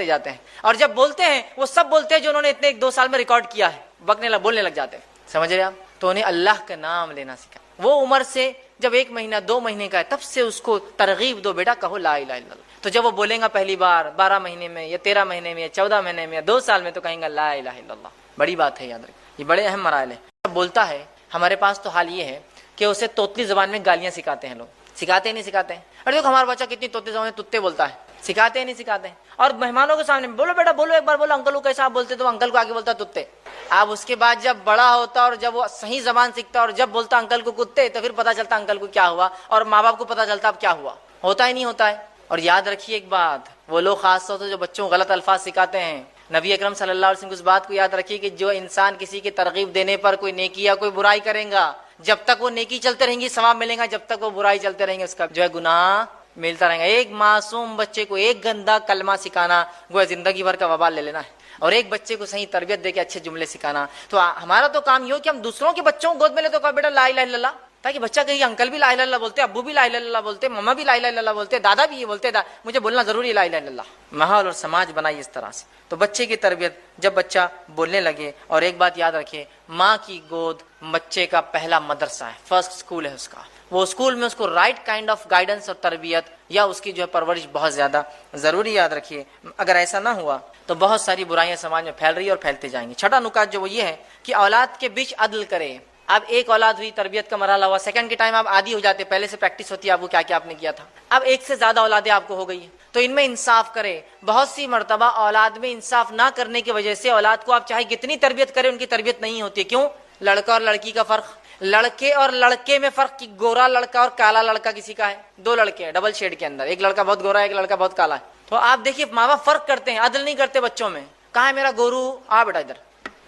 جاتے ہیں، اور جب بولتے ہیں وہ سب بولتے ہیں جو انہوں نے اتنے 1-2 سال میں ریکارڈ کیا ہے، بولنے لگ جاتے ہیں، سمجھ رہے آپ؟ تو انہیں اللہ کا نام لینا سکھا۔ وہ عمر سے جب 1 مہینہ 2 مہینے کا ہے تب سے اس کو ترغیب دو، بیٹا کہو لا الہ الا اللہ۔ تو جب وہ بولیں گا پہلی بار 12 مہینے میں یا 13 مہینے میں یا 14 مہینے میں یا 2 سال میں، تو کہیں گا لا الہ الا اللہ۔ بڑی بات ہے، یاد رکھیں، یہ بڑے اہم مراحل ہیں۔ جب بولتا ہے، ہمارے پاس تو حال یہ ہے کہ اسے توتلی زبان میں گالیاں سکھاتے ہیں لوگ، سکھاتے ہیں نہیں سکھاتے ہیں؟ اور دیکھو ہمارا بچہ کتنی توتلی زبان میں تتے بولتا ہے، سکھاتے ہیں نہیں سکھاتے ہیں؟ اور مہمانوں کے سامنے بولو بیٹا بولو، ایک بار بولو انکل کو کیسا آپ بولتے، تو انکل کو آگے بولتا تتے۔ اب اس کے بعد جب بڑا ہوتا اور جب وہ صحیح زبان سیکھتا اور جب بولتا انکل کو کتے، تو پھر پتا چلتا انکل کو کیا ہوا، اور ماں باپ کو پتا چلتا اب کیا ہوا، ہوتا ہی نہیں ہوتا ہے۔ اور یاد رکھیے ایک بات، وہ لوگ خاص طور سے جو بچوں کو غلط الفاظ سکھاتے ہیں، نبی اکرم صلی اللہ علیہ وسلم کی اس بات کو یاد رکھیے کہ جو انسان کسی کی ترغیب دینے پر کوئی نیکی یا کوئی برائی کرے گا، جب تک وہ نیکی چلتے رہیں گی ثواب ملے گا، جب تک وہ برائی چلتے رہیں گے اس کا جو ہے گناہ ملتا رہے گا۔ ایک معصوم بچے کو ایک گندا کلمہ سکھانا گویا زندگی بھر کا وبال لے لینا ہے، اور ایک بچے کو صحیح تربیت دے کے اچھے جملے سکھانا۔ تو ہمارا تو کام یہ ہو کہ ہم دوسروں کے بچوں کو گود میں لے تو کہا بیٹا لا الہ الا اللہ، تاکہ بچہ کہے انکل بھی لا الہ الا اللہ بولتے، ابو بھی لا الہ الا اللہ بولتے، مما بھی لا الہ الا اللہ بولتے، دادا بھی یہ بولتے، مجھے بولنا ضروری ہے لا الہ الا اللہ۔ ماحول اور سماج بنائیے اس طرح سے۔ تو بچے کی تربیت جب بچہ بولنے لگے، اور ایک بات یاد رکھیے، ماں کی گود بچے کا پہلا مدرسہ ہے، فرسٹ اسکول ہے اس کا۔ وہ اسکول میں اس کو رائٹ کائنڈ آف گائیڈنس اور تربیت یا اس کی جو ہے پرورش بہت زیادہ ضروری، یاد رکھیے۔ اگر ایسا نہ ہوا تو بہت ساری برائیاں سماج میں پھیل رہی ہیں اور پھیلتے جائیں گی۔ چھٹا نکات جو وہ یہ ہے کہ اولاد کے بیچ عدل کرے۔ اب ایک اولاد ہوئی، تربیت کا مرحلہ ہوا، سیکنڈ کے ٹائم آپ عادی ہو جاتے، پہلے سے پریکٹس ہوتی ہے آپ کو کیا کیا آپ نے کیا تھا۔ اب ایک سے زیادہ اولادیں آپ کو ہو گئی ہیں تو ان میں انصاف کرے۔ بہت سی مرتبہ اولاد میں انصاف نہ کرنے کی وجہ سے اولاد کو آپ چاہے کتنی تربیت کریں ان کی تربیت نہیں ہوتی۔ کیوں؟ لڑکا اور لڑکی کا فرق، لڑکے اور لڑکے میں فرق کہ گورا لڑکا اور کالا لڑکا کسی کا ہے، 2 لڑکے ہیں ڈبل شیڈ کے اندر، ایک لڑکا بہت گورا ہے ایک لڑکا بہت کالا ہے۔ تو آپ دیکھیے ماں باپ فرق کرتے ہیں، عدل نہیں کرتے بچوں میں۔ کہاں ہے میرا گورو، آ بیٹا ادھر،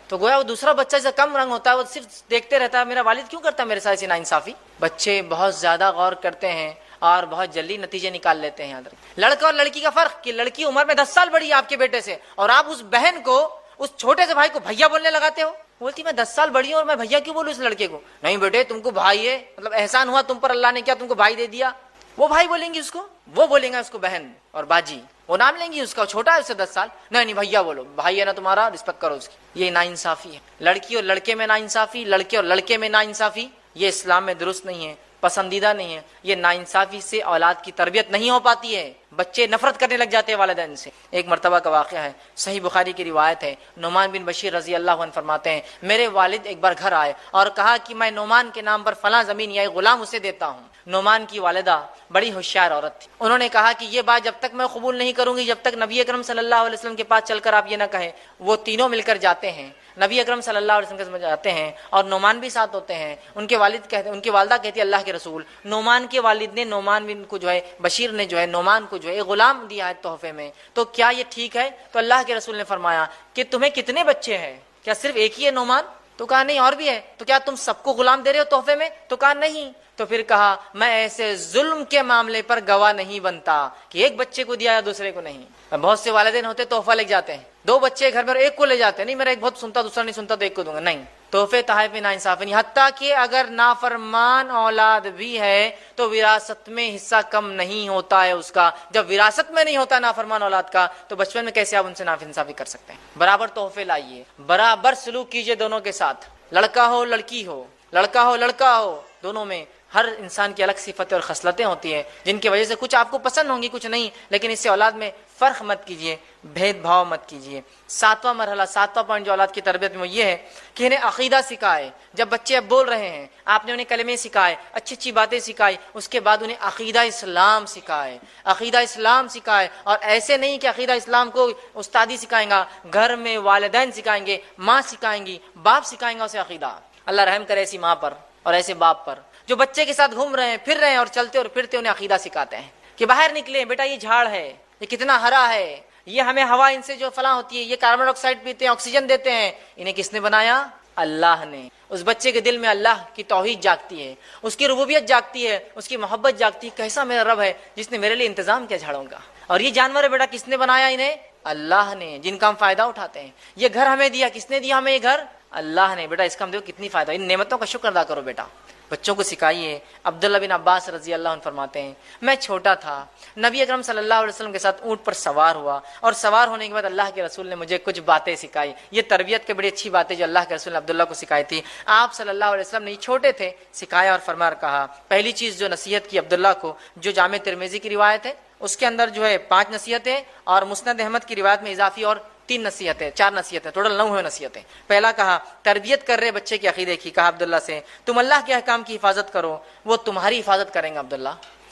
تو گویا وہ دوسرا بچہ جیسا کم رنگ ہوتا ہے وہ صرف دیکھتے رہتا ہے میرا والد کیوں کرتا ہے میرے ساتھ ایسی ناانصافی. بچے بہت زیادہ غور کرتے ہیں اور بہت جلدی نتیجے نکال لیتے ہیں. لڑکا اور لڑکی کا فرق کہ لڑکی عمر میں 10 سال بڑی ہے آپ کے بیٹے سے اور آپ اس بہن کو اس چھوٹے سے بھائی کو بھیا بولنے لگاتے ہو. بولتی میں 10 سال بڑی ہوں اور میں بھیا کیوں بولوں اس لڑکے کو. نہیں بیٹے تم کو بھائی ہے, مطلب احسان ہوا تم پر اللہ نے کیا تم کو بھائی دے دیا. وہ بھائی بولیں گی اس کو, وہ بولیں گا اس کو بہن اور باجی, وہ نام لیں گی اس کا, چھوٹا ہے اس سے 10 سال, نہیں بھیا بولو, بھائی ہے نا تمہارا, رسپیکٹ کرو اس کی. یہ ناانصافی ہے. لڑکی اور لڑکے میں ناانصافی, لڑکے اور لڑکے میں ناانصافی, یہ اسلام میں درست نہیں ہے, پسندیدہ نہیں ہے. یہ ناانصافی سے اولاد کی تربیت نہیں ہو پاتی ہے, بچے نفرت کرنے لگ جاتے ہیں والدین سے. ایک مرتبہ کا واقعہ ہے, صحیح بخاری کی روایت ہے, نعمان بن بشیر رضی اللہ عنہ فرماتے ہیں میرے والد ایک بار گھر آئے اور کہا کہ میں نعمان کے نام پر فلاں زمین یا ایک غلام اسے دیتا ہوں. نعمان کی والدہ بڑی ہوشیار عورت تھی, انہوں نے کہا کہ یہ بات جب تک میں قبول نہیں کروں گی جب تک نبی اکرم صلی اللہ علیہ وسلم کے پاس چل کر آپ یہ نہ کہیں. وہ تینوں مل کر جاتے ہیں, نبی اکرم صلی اللہ علیہ وسلم کے پاس جاتے ہیں اور نعمان بھی ساتھ ہوتے ہیں. ان کے والد کہتے, ان کی والدہ کہتی ہے اللہ کے رسول, نعمان کے والد نے نعمان بن کو جو ہے بشیر نے جو ہے نعمان کو جو ہے غلام دیا ہے تحفے میں, تو کیا یہ ٹھیک ہے؟ تو اللہ کے رسول نے فرمایا کہ تمہیں کتنے بچے ہیں, کیا صرف ایک ہی ہے نعمان؟ تو کہا نہیں اور بھی ہے. تو کیا تم سب کو غلام دے رہے ہو تحفے میں؟ تو کہا نہیں. تو پھر کہا میں ایسے ظلم کے معاملے پر گواہ نہیں بنتا کہ ایک بچے کو دیا یا دوسرے کو نہیں. بہت سے والدین ہوتے تحفہ لے جاتے ہیں, 2 بچے گھر میں ایک کو لے جاتے ہیں, نہیں میرا ایک بہت سنتا دوسرا نہیں سنتا تو ایک کو دوں گا. نہیں, تحفے تحائف میں ناانصافی نہیں. حتیٰ کہ اگر نافرمان اولاد بھی ہے تو وراثت میں حصہ کم نہیں ہوتا ہے اس کا. جب وراثت میں نہیں ہوتا نافرمان اولاد کا تو بچپن میں کیسے آپ ان سے ناانصافی کر سکتے ہیں؟ برابر تحفے لائیے, برابر سلوک کیجئے دونوں کے ساتھ, لڑکا ہو لڑکی ہو, لڑکا ہو لڑکا ہو, دونوں میں ہر انسان کی الگ صفتیں اور خصلتیں ہوتی ہیں جن کی وجہ سے کچھ آپ کو پسند ہوں گی کچھ نہیں, لیکن اس سے اولاد میں فرق مت کیجیے, بھید بھاؤ مت کیجیے. 7واں مرحلہ, 7واں پوائنٹ جو اولاد کی تربیت میں وہ یہ ہے کہ انہیں عقیدہ سکھائے. جب بچے اب بول رہے ہیں آپ نے انہیں کلمے سکھائے, اچھی اچھی باتیں سکھائی, اس کے بعد انہیں عقیدہ اسلام سکھائے, عقیدہ اسلام سکھائے. اور ایسے نہیں کہ عقیدہ اسلام کو استادی سکھائیں گا, گھر میں والدین سکھائیں گے, ماں سکھائیں گی, باپ سکھائیں گا اسے عقیدہ. اللہ رحم کرے ایسی ماں پر اور ایسے باپ پر جو بچے کے ساتھ گھوم رہے ہیں پھر رہے ہیں اور چلتے اور پھرتے انہیں عقیدہ سکھاتے ہیں کہ باہر نکلے بیٹا, یہ جھاڑ ہے, یہ کتنا ہرا ہے, یہ ہمیں ہوا ان سے جو فلاں ہوتی ہے, یہ کاربن ڈائی آکسائڈ پیتے ہیں, آکسیجن دیتے ہیں. انہیں کس نے بنایا؟ اللہ نے. اس بچے کے دل میں اللہ کی توحید جاگتی ہے, اس کی ربوبیت جاگتی ہے, اس کی محبت جاگتی ہے. کیسا میرا رب ہے جس نے میرے لیے انتظام کیا جھاڑوں کا. اور یہ جانور ہے بیٹا کس نے بنایا انہیں؟ اللہ نے, جن کا ہم فائدہ اٹھاتے ہیں. یہ گھر ہمیں دیا, کس نے دیا ہمیں یہ گھر؟ اللہ نے. بیٹا اس کا ہم دیکھو کتنی فائدہ, ان نعمتوں کا شکر ادا کرو بیٹا. بچوں کو سکھائیے. عبداللہ بن عباس رضی اللہ عنہ فرماتے ہیں میں چھوٹا تھا, نبی اکرم صلی اللہ علیہ وسلم کے ساتھ اونٹ پر سوار ہوا, اور سوار ہونے کے بعد اللہ کے رسول نے مجھے کچھ باتیں سکھائی. یہ تربیت کی بڑی اچھی باتیں جو اللہ کے رسول نے عبداللہ کو سکھائی تھی. آپ صلی اللہ علیہ وسلم نے چھوٹے تھے سکھایا اور فرما کہا. پہلی چیز جو نصیحت کی عبداللہ کو, جو جامع ترمذی کی روایت ہے اس کے اندر جو ہے 5 نصیحتیں, اور مسند احمد کی روایت میں اضافی اور 3 نصیحتیں, 4 نصیحتیں, ٹوٹل 9 نصیحتیں. پہلا کہا تربیت کر رہے بچے کے عقیدے کی, کہا عبداللہ سے تم اللہ کے احکام کی حفاظت کرو, وہ تمہاری حفاظت کریں گا. عبداللہ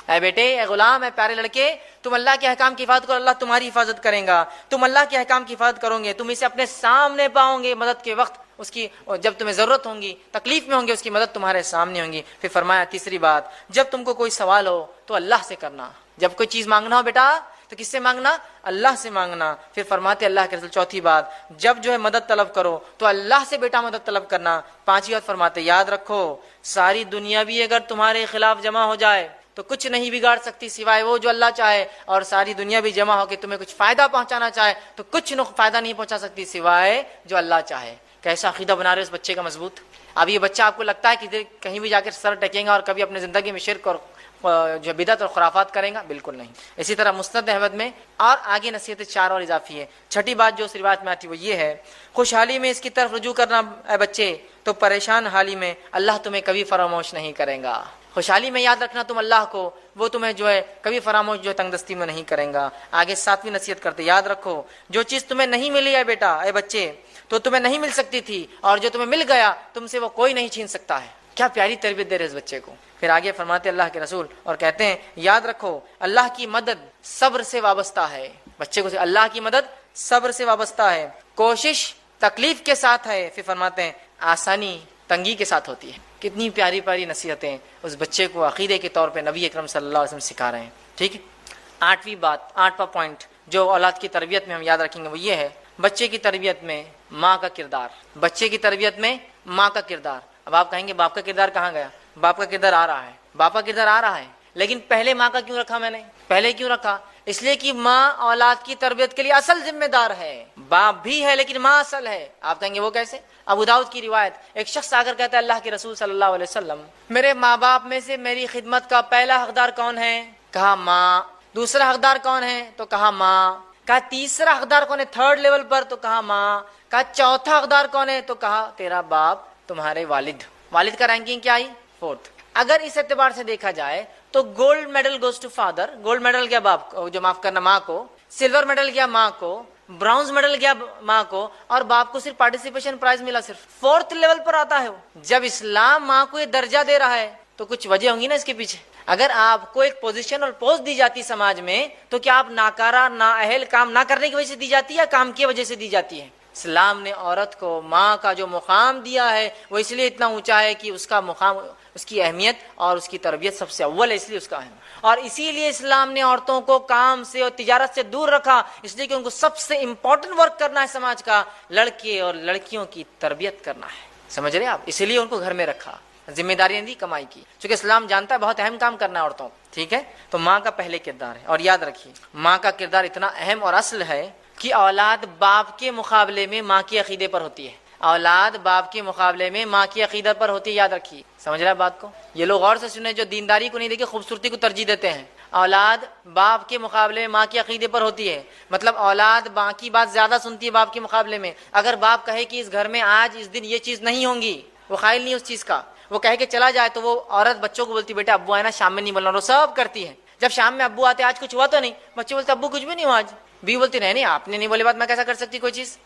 اے بیٹے, اے غلام, اے پیارے لڑکے, تم اللہ کے احکام کی حفاظت کرو, اللہ تمہاری حفاظت کرے گا. تم اللہ کے احکام کی حفاظت کرو گے, تم اسے اپنے سامنے پاؤ گے مدد کے وقت, اس کی جب تمہیں ضرورت ہوں گی, تکلیف میں ہوں گے, اس کی مدد تمہارے سامنے ہوں گی. پھر فرمایا تیسری بات, جب تم کو کوئی سوال ہو تو اللہ سے کرنا. جب کوئی چیز مانگنا ہو بیٹا تو کس سے مانگنا؟ اللہ سے مانگنا. پھر فرماتے اللہ کے رسول چوتھی بات, جب جو ہے مدد طلب کرو تو اللہ سے بیٹا مدد طلب کرنا. 5ویں بات فرماتے یاد رکھو ساری دنیا بھی اگر تمہارے خلاف جمع ہو جائے تو کچھ نہیں بگاڑ سکتی سوائے وہ جو اللہ چاہے, اور ساری دنیا بھی جمع ہو کے تمہیں کچھ فائدہ پہنچانا چاہے تو کچھ فائدہ نہیں پہنچا سکتی سوائے جو اللہ چاہے. کیسا عقیدہ بنا رہے اس بچے کا مضبوط. اب یہ بچہ آپ کو لگتا ہے کہ کہیں بھی جا کر سر ٹکیں گا اور کبھی اپنے زندگی میں شرک اور جو بدعت اور خرافات کریں گا؟ بالکل نہیں. اسی طرح مسند احمد میں اور آگے نصیحتیں 4 اور اضافی ہے. چھٹی بات جو اس روایت میں آتی وہ یہ ہے, خوشحالی میں اس کی طرف رجوع کرنا اے بچے, تو پریشان حالی میں اللہ تمہیں کبھی فراموش نہیں کرے گا. خوشحالی میں یاد رکھنا تم اللہ کو, وہ تمہیں جو ہے کبھی فراموش جو تنگ دستی میں نہیں کریں گا. آگے 7ویں نصیحت کرتے یاد رکھو جو چیز تمہیں نہیں ملی ہے بیٹا, اے بچے, تو تمہیں نہیں مل سکتی تھی, اور جو تمہیں مل گیا تم سے وہ کوئی نہیں چھین سکتا ہے. کیا پیاری تربیت دے رہے اس بچے کو. پھر آگے فرماتے اللہ کے رسول اور کہتے ہیں یاد رکھو اللہ کی مدد صبر سے وابستہ ہے. بچے کو اللہ کی مدد صبر سے وابستہ ہے, کوشش تکلیف کے ساتھ ہے. پھر فرماتے ہیں آسانی تنگی کے ساتھ ہوتی ہے. کتنی پیاری پیاری نصیحتیں اس بچے کو عقیدے کے طور پہ نبی اکرم صلی اللہ علیہ وسلم سکھا رہے ہیں. ٹھیک ہے. 8واں پوائنٹ جو اولاد کی تربیت میں ہم یاد رکھیں گے وہ یہ ہے, بچے کی تربیت میں ماں کا کردار، بچے کی تربیت میں ماں کا کردار۔ اب آپ کہیں گے باپ کا کردار کہاں گیا؟ باپ کا کردار آ رہا ہے، باپ کا کردار آ رہا ہے، لیکن پہلے ماں کا کیوں رکھا میں نے؟ پہلے کیوں رکھا؟ اس لیے کہ ماں اولاد کی تربیت کے لیے اصل ذمہ دار ہے، باپ بھی ہے لیکن ماں اصل ہے۔ آپ کہیں گے وہ کیسے؟ ابو داؤد کی روایت، ایک شخص آ کر کہتا ہے اللہ کے رسول صلی اللہ علیہ وسلم میرے ماں باپ میں سے میری خدمت کا پہلا حقدار کون ہے؟ کہا ماں۔ دوسرا حقدار کون ہے؟ تو کہا ماں۔ کہا تیسرا حقدار کون ہے تھرڈ لیول پر؟ تو کہا ماں۔ کہا چوتھا حقدار کون ہے؟ تو کہا تیرا باپ، تمہارے والد۔ والد کا رینکنگ کیا آئی؟ فورتھ۔ اگر اس اعتبار سے دیکھا جائے تو gold medal goes to father, gold medal گیا باپ کو، جو معاف کرنا ماں کو، سلور میڈل گیا ماں کو، برونز میڈل گیا ماں کو، اور باپ کو صرف پارٹیسپیشن پرائز ملا، صرف فورتھ لیول پر آتا ہے وہ۔ جب اسلام ماں کو یہ درجہ دے رہا ہے تو کچھ وجہ ہوں گی نا اس کے پیچھے۔ اگر آپ کو ایک پوزیشن اور پوسٹ دی جاتی سماج میں تو کیا آپ ناکارہ نااہل کام نہ کرنے کی وجہ سے دی جاتی ہے یا کام کی وجہ سے دی جاتی ہے؟ اسلام نے عورت کو ماں کا جو مقام دیا ہے وہ اس لیے اتنا اونچا ہے کہ اس کا مقام، اس کی اہمیت اور اس کی تربیت سب سے اول ہے، اس لیے اس کا اہم۔ اور اسی لیے اسلام نے عورتوں کو کام سے اور تجارت سے دور رکھا، اس لیے کہ ان کو سب سے امپورٹنٹ ورک کرنا ہے سماج کا، لڑکے اور لڑکیوں کی تربیت کرنا ہے۔ سمجھ رہے ہیں آپ؟ اسی لیے ان کو گھر میں رکھا، ذمہ داریاں دی کمائی کی، چونکہ اسلام جانتا ہے بہت اہم کام کرنا ہے عورتوں کو، ٹھیک ہے؟ تو ماں کا پہلے کردار ہے، اور یاد رکھیے ماں کا کردار اتنا اہم اور اصل ہے کہ اولاد باپ کے مقابلے میں ماں کے عقیدے پر ہوتی ہے، اولاد باپ کے مقابلے میں ماں کی عقیدت پر ہوتی ہے، یاد رکھیے۔ سمجھ رہے ہیں بات کو؟ یہ لوگ غور سے سنیں جو دینداری کو نہیں دیکھے خوبصورتی کو ترجیح دیتے ہیں۔ اولاد باپ کے مقابلے میں ماں کے عقیدے پر ہوتی ہے، مطلب اولاد ماں کی بات زیادہ سنتی ہے باپ کے مقابلے میں۔ اگر باپ کہے کہ اس گھر میں آج اس دن یہ چیز نہیں ہوں گی، وہ قائل نہیں اس چیز کا، وہ کہہ کے چلا جائے تو وہ عورت بچوں کو بولتی بیٹا ابو آئے نا شام میں نہیں بولنا، وہ سب کرتی ہے۔ جب شام میں ابو آتے آج کچھ ہوا تو نہیں، بچے بولتے ابو کچھ بھی نہیں ہوا آج، بھی بولتی نہیں آپ نے نہیں بولے بات میں کیسا کر سکتی کوئی چیز۔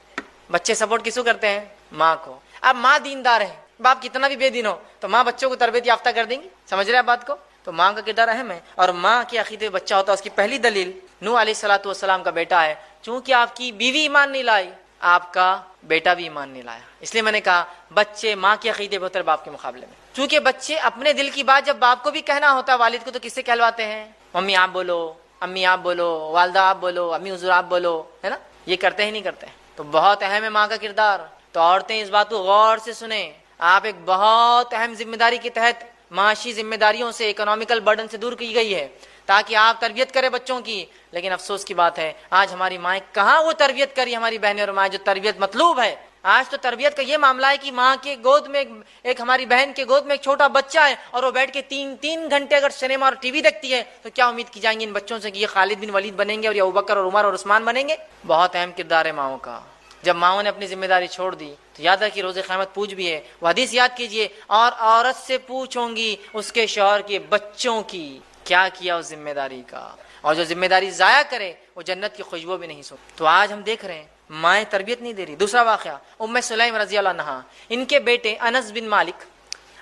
بچے سپورٹ کس کو کرتے ہیں؟ ماں کو۔ اب ماں دیندار ہے، باپ کتنا بھی بے دین ہو تو ماں بچوں کو تربیت یافتہ کر دیں گی۔ سمجھ رہے ہیں بات کو؟ تو ماں کا کردار اہم ہے، اور ماں کے عقیدے بچہ ہوتا ہے۔ اس کی پہلی دلیل نوح علیہ الصلوۃ والسلام کا بیٹا ہے، چونکہ آپ کی بیوی ایمان نہیں لائی آپ کا بیٹا بھی ایمان نہیں لایا، اس لیے میں نے کہا بچے ماں کے عقیدے پہ ہوتے ہیں باپ کے مقابلے میں، چونکہ بچے اپنے دل کی بات جب باپ کو بھی کہنا ہوتا ہے والد کو تو کس سے کہلواتے ہیں؟ ممی آپ بولو، امی آپ بولو، والدہ آپ بولو، امی حضور آپ بولو، ہے نا؟ یہ کرتے ہی نہیں کرتے، تو بہت اہم ہے ماں کا کردار۔ تو عورتیں اس بات کو غور سے سنیں، آپ ایک بہت اہم ذمہ داری کے تحت معاشی ذمہ داریوں سے، اکنامیکل برڈن سے دور کی گئی ہے تاکہ آپ تربیت کریں بچوں کی، لیکن افسوس کی بات ہے آج ہماری مائیں کہاں وہ تربیت کری، ہماری بہنیں اور مائیں جو تربیت مطلوب ہے۔ آج تو تربیت کا یہ معاملہ ہے کہ ماں کے گود میں ایک ہماری بہن کے گود میں ایک چھوٹا بچہ ہے اور وہ بیٹھ کے تین گھنٹے اگر سنیما اور ٹی وی دیکھتی ہے تو کیا امید کی جائیں گی ان بچوں سے کہ یہ خالد بن ولید بنیں گے اور یہ ابوبکر اور عمر اور عثمان بنیں گے؟ بہت اہم کردار ہے ماؤں کا۔ جب ماؤں نے اپنی ذمہ داری چھوڑ دی تو یاد ہے کہ روز قیامت پوچھ بھی ہے، وہ حدیث یاد کیجئے، اور عورت سے پوچھوں گی اس کے شوہر کے بچوں کی کیا کیا اس ذمہ داری کا، اور جو ذمہ داری ضائع کرے وہ جنت کی خوشبو بھی نہیں سونگے۔ تو آج ہم دیکھ رہے ہیں مائیں تربیت نہیں دے رہی۔ دوسرا واقعہ ام سلیم رضی اللہ عنہا، ان کے بیٹے انس بن مالک،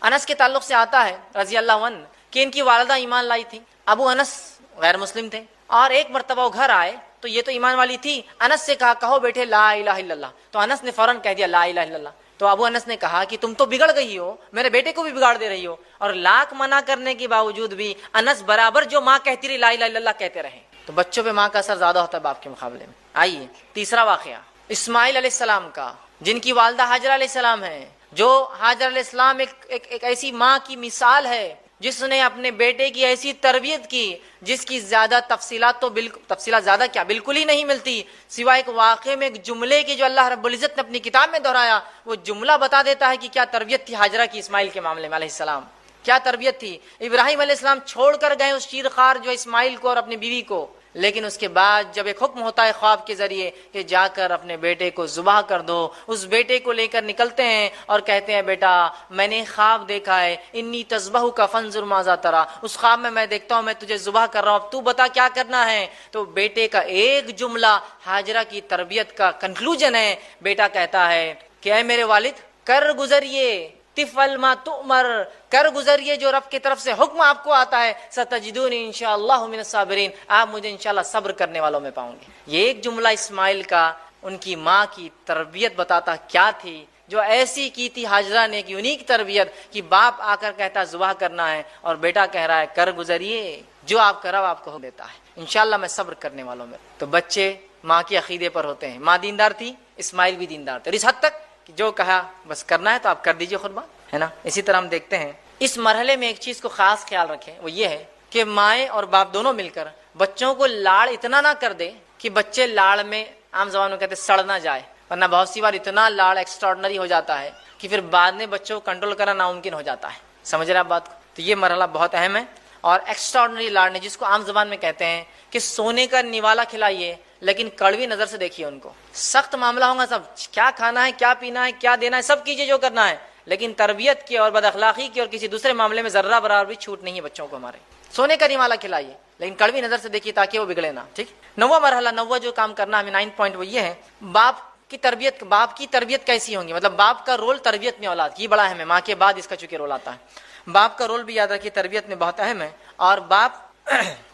انس کے تعلق سے آتا ہے رضی اللہ عنہ کہ ان کی والدہ ایمان لائی تھی، ابو انس غیر مسلم تھے، اور ایک مرتبہ وہ گھر آئے تو یہ تو ایمان والی تھی، انس سے کہا کہو بیٹے لا الہ الا اللہ، تو انس نے فوراً کہہ دیا لا الہ الا اللہ۔ تو ابو انس نے کہا کہ تم تو بگڑ گئی ہو، میرے بیٹے کو بھی بگاڑ دے رہی ہو، اور لاکھ منع کرنے کے باوجود بھی انس برابر جو ماں کہتی رہی لا الہ الا اللہ کہتے رہے۔ تو بچوں پہ ماں کا اثر زیادہ ہوتا ہے باپ کے مقابلے میں۔ آئیے تیسرا واقعہ اسماعیل علیہ السلام کا، جن کی والدہ ہاجرہ علیہ السلام ہے، جو ہاجر علیہ السلام ایک ایسی ماں کی مثال ہے جس نے اپنے بیٹے کی ایسی تربیت کی جس کی زیادہ تفصیلات تو تفصیلات زیادہ کیا بالکل ہی نہیں ملتی، سوائے ایک واقعے میں ایک جملے کی جو اللہ رب العزت نے اپنی کتاب میں دہرایا، وہ جملہ بتا دیتا ہے کہ کیا تربیت تھی ہاجرہ کی اسماعیل کے معاملے میں علیہ السلام، کیا تربیت تھی۔ ابراہیم علیہ السلام چھوڑ کر گئے اس شیرخوار جو اسماعیل کو اور اپنی بیوی کو، لیکن اس کے بعد جب ایک حکم ہوتا ہے خواب کے ذریعے کہ جا کر اپنے بیٹے کو ذبح کر دو، اس بیٹے کو لے کر نکلتے ہیں اور کہتے ہیں بیٹا میں نے خواب دیکھا ہے، انی تذبحک فانظر ماذا تری، اس خواب میں میں دیکھتا ہوں میں تجھے ذبح کر رہا ہوں، اب تو بتا کیا کرنا ہے۔ تو بیٹے کا ایک جملہ حاجرہ کی تربیت کا کنکلوژن ہے، بیٹا کہتا ہے کہ اے میرے والد کر گزریے تفعل ما تؤمر، کر گزریے جو رب کی طرف سے حکم آپ کو آتا ہے، ستجدونی انشاءاللہ من الصابرین، آپ مجھے انشاءاللہ صبر کرنے والوں میں پاؤں گے۔ یہ ایک جملہ اسماعیل کا ان کی ماں کی تربیت بتاتا کیا تھی جو ایسی کی تھی ہاجرہ نے، ایک یونیک تربیت کہ باپ آ کر کہتا ذبح کرنا ہے اور بیٹا کہہ رہا ہے کر گزریے جو آپ کرا وہ آپ کو دیتا ہے، انشاءاللہ میں صبر کرنے والوں میں۔ تو بچے ماں کے عقیدے پر ہوتے ہیں، ماں دیندار تھی اسماعیل بھی دیندار تھے، اور اس حد تک کہ جو کہا بس کرنا ہے تو آپ کر دیجئے خود بات، ہے نا۔ اسی طرح ہم دیکھتے ہیں اس مرحلے میں ایک چیز کو خاص خیال رکھیں، وہ یہ ہے کہ مائیں اور باپ دونوں مل کر بچوں کو لاڑ اتنا نہ کر دے کہ بچے لاڑ میں، عام زبان میں کہتے ہیں، سڑ نہ جائے، ورنہ بہت سی بار اتنا لاڑ ایکسٹراڈنری ہو جاتا ہے کہ پھر بعد میں بچوں کو کنٹرول کرنا ناممکن ہو جاتا ہے۔ سمجھ رہے آپ بات کو؟ تو یہ مرحلہ بہت اہم ہے۔ اور ایکسٹراڈنری لاڑ، جس کو عام زبان میں کہتے ہیں کہ سونے کا نوالا کھلائیے لیکن کڑوی نظر سے دیکھیے ان کو، سخت معاملہ ہوگا، سب کیا کھانا ہے، کیا پینا ہے، کیا دینا ہے، سب کیجیے جو کرنا ہے، لیکن تربیت کی اور بد اخلاقی کی اور کسی دوسرے معاملے میں ذرہ برابر بھی چھوٹ نہیں ہے بچوں کو ہمارے۔ سونے کا نوالا کھلائیے لیکن کڑوی نظر سے دیکھیے تاکہ وہ بگڑے نہ، ٹھیک۔ نواں مرحلہ، نواں جو کام کرنا ہمیں 9 پوائنٹ، وہ یہ ہے باپ کی تربیت۔ باپ کی تربیت کیسی ہوں گی، مطلب باپ کا رول تربیت میں اولاد کی بڑا اہم ہے، ماں کے بعد اس کا چونکہ رول آتا ہے۔ باپ کا رول بھی یاد رکھیے تربیت میں بہت اہم ہے، اور باپ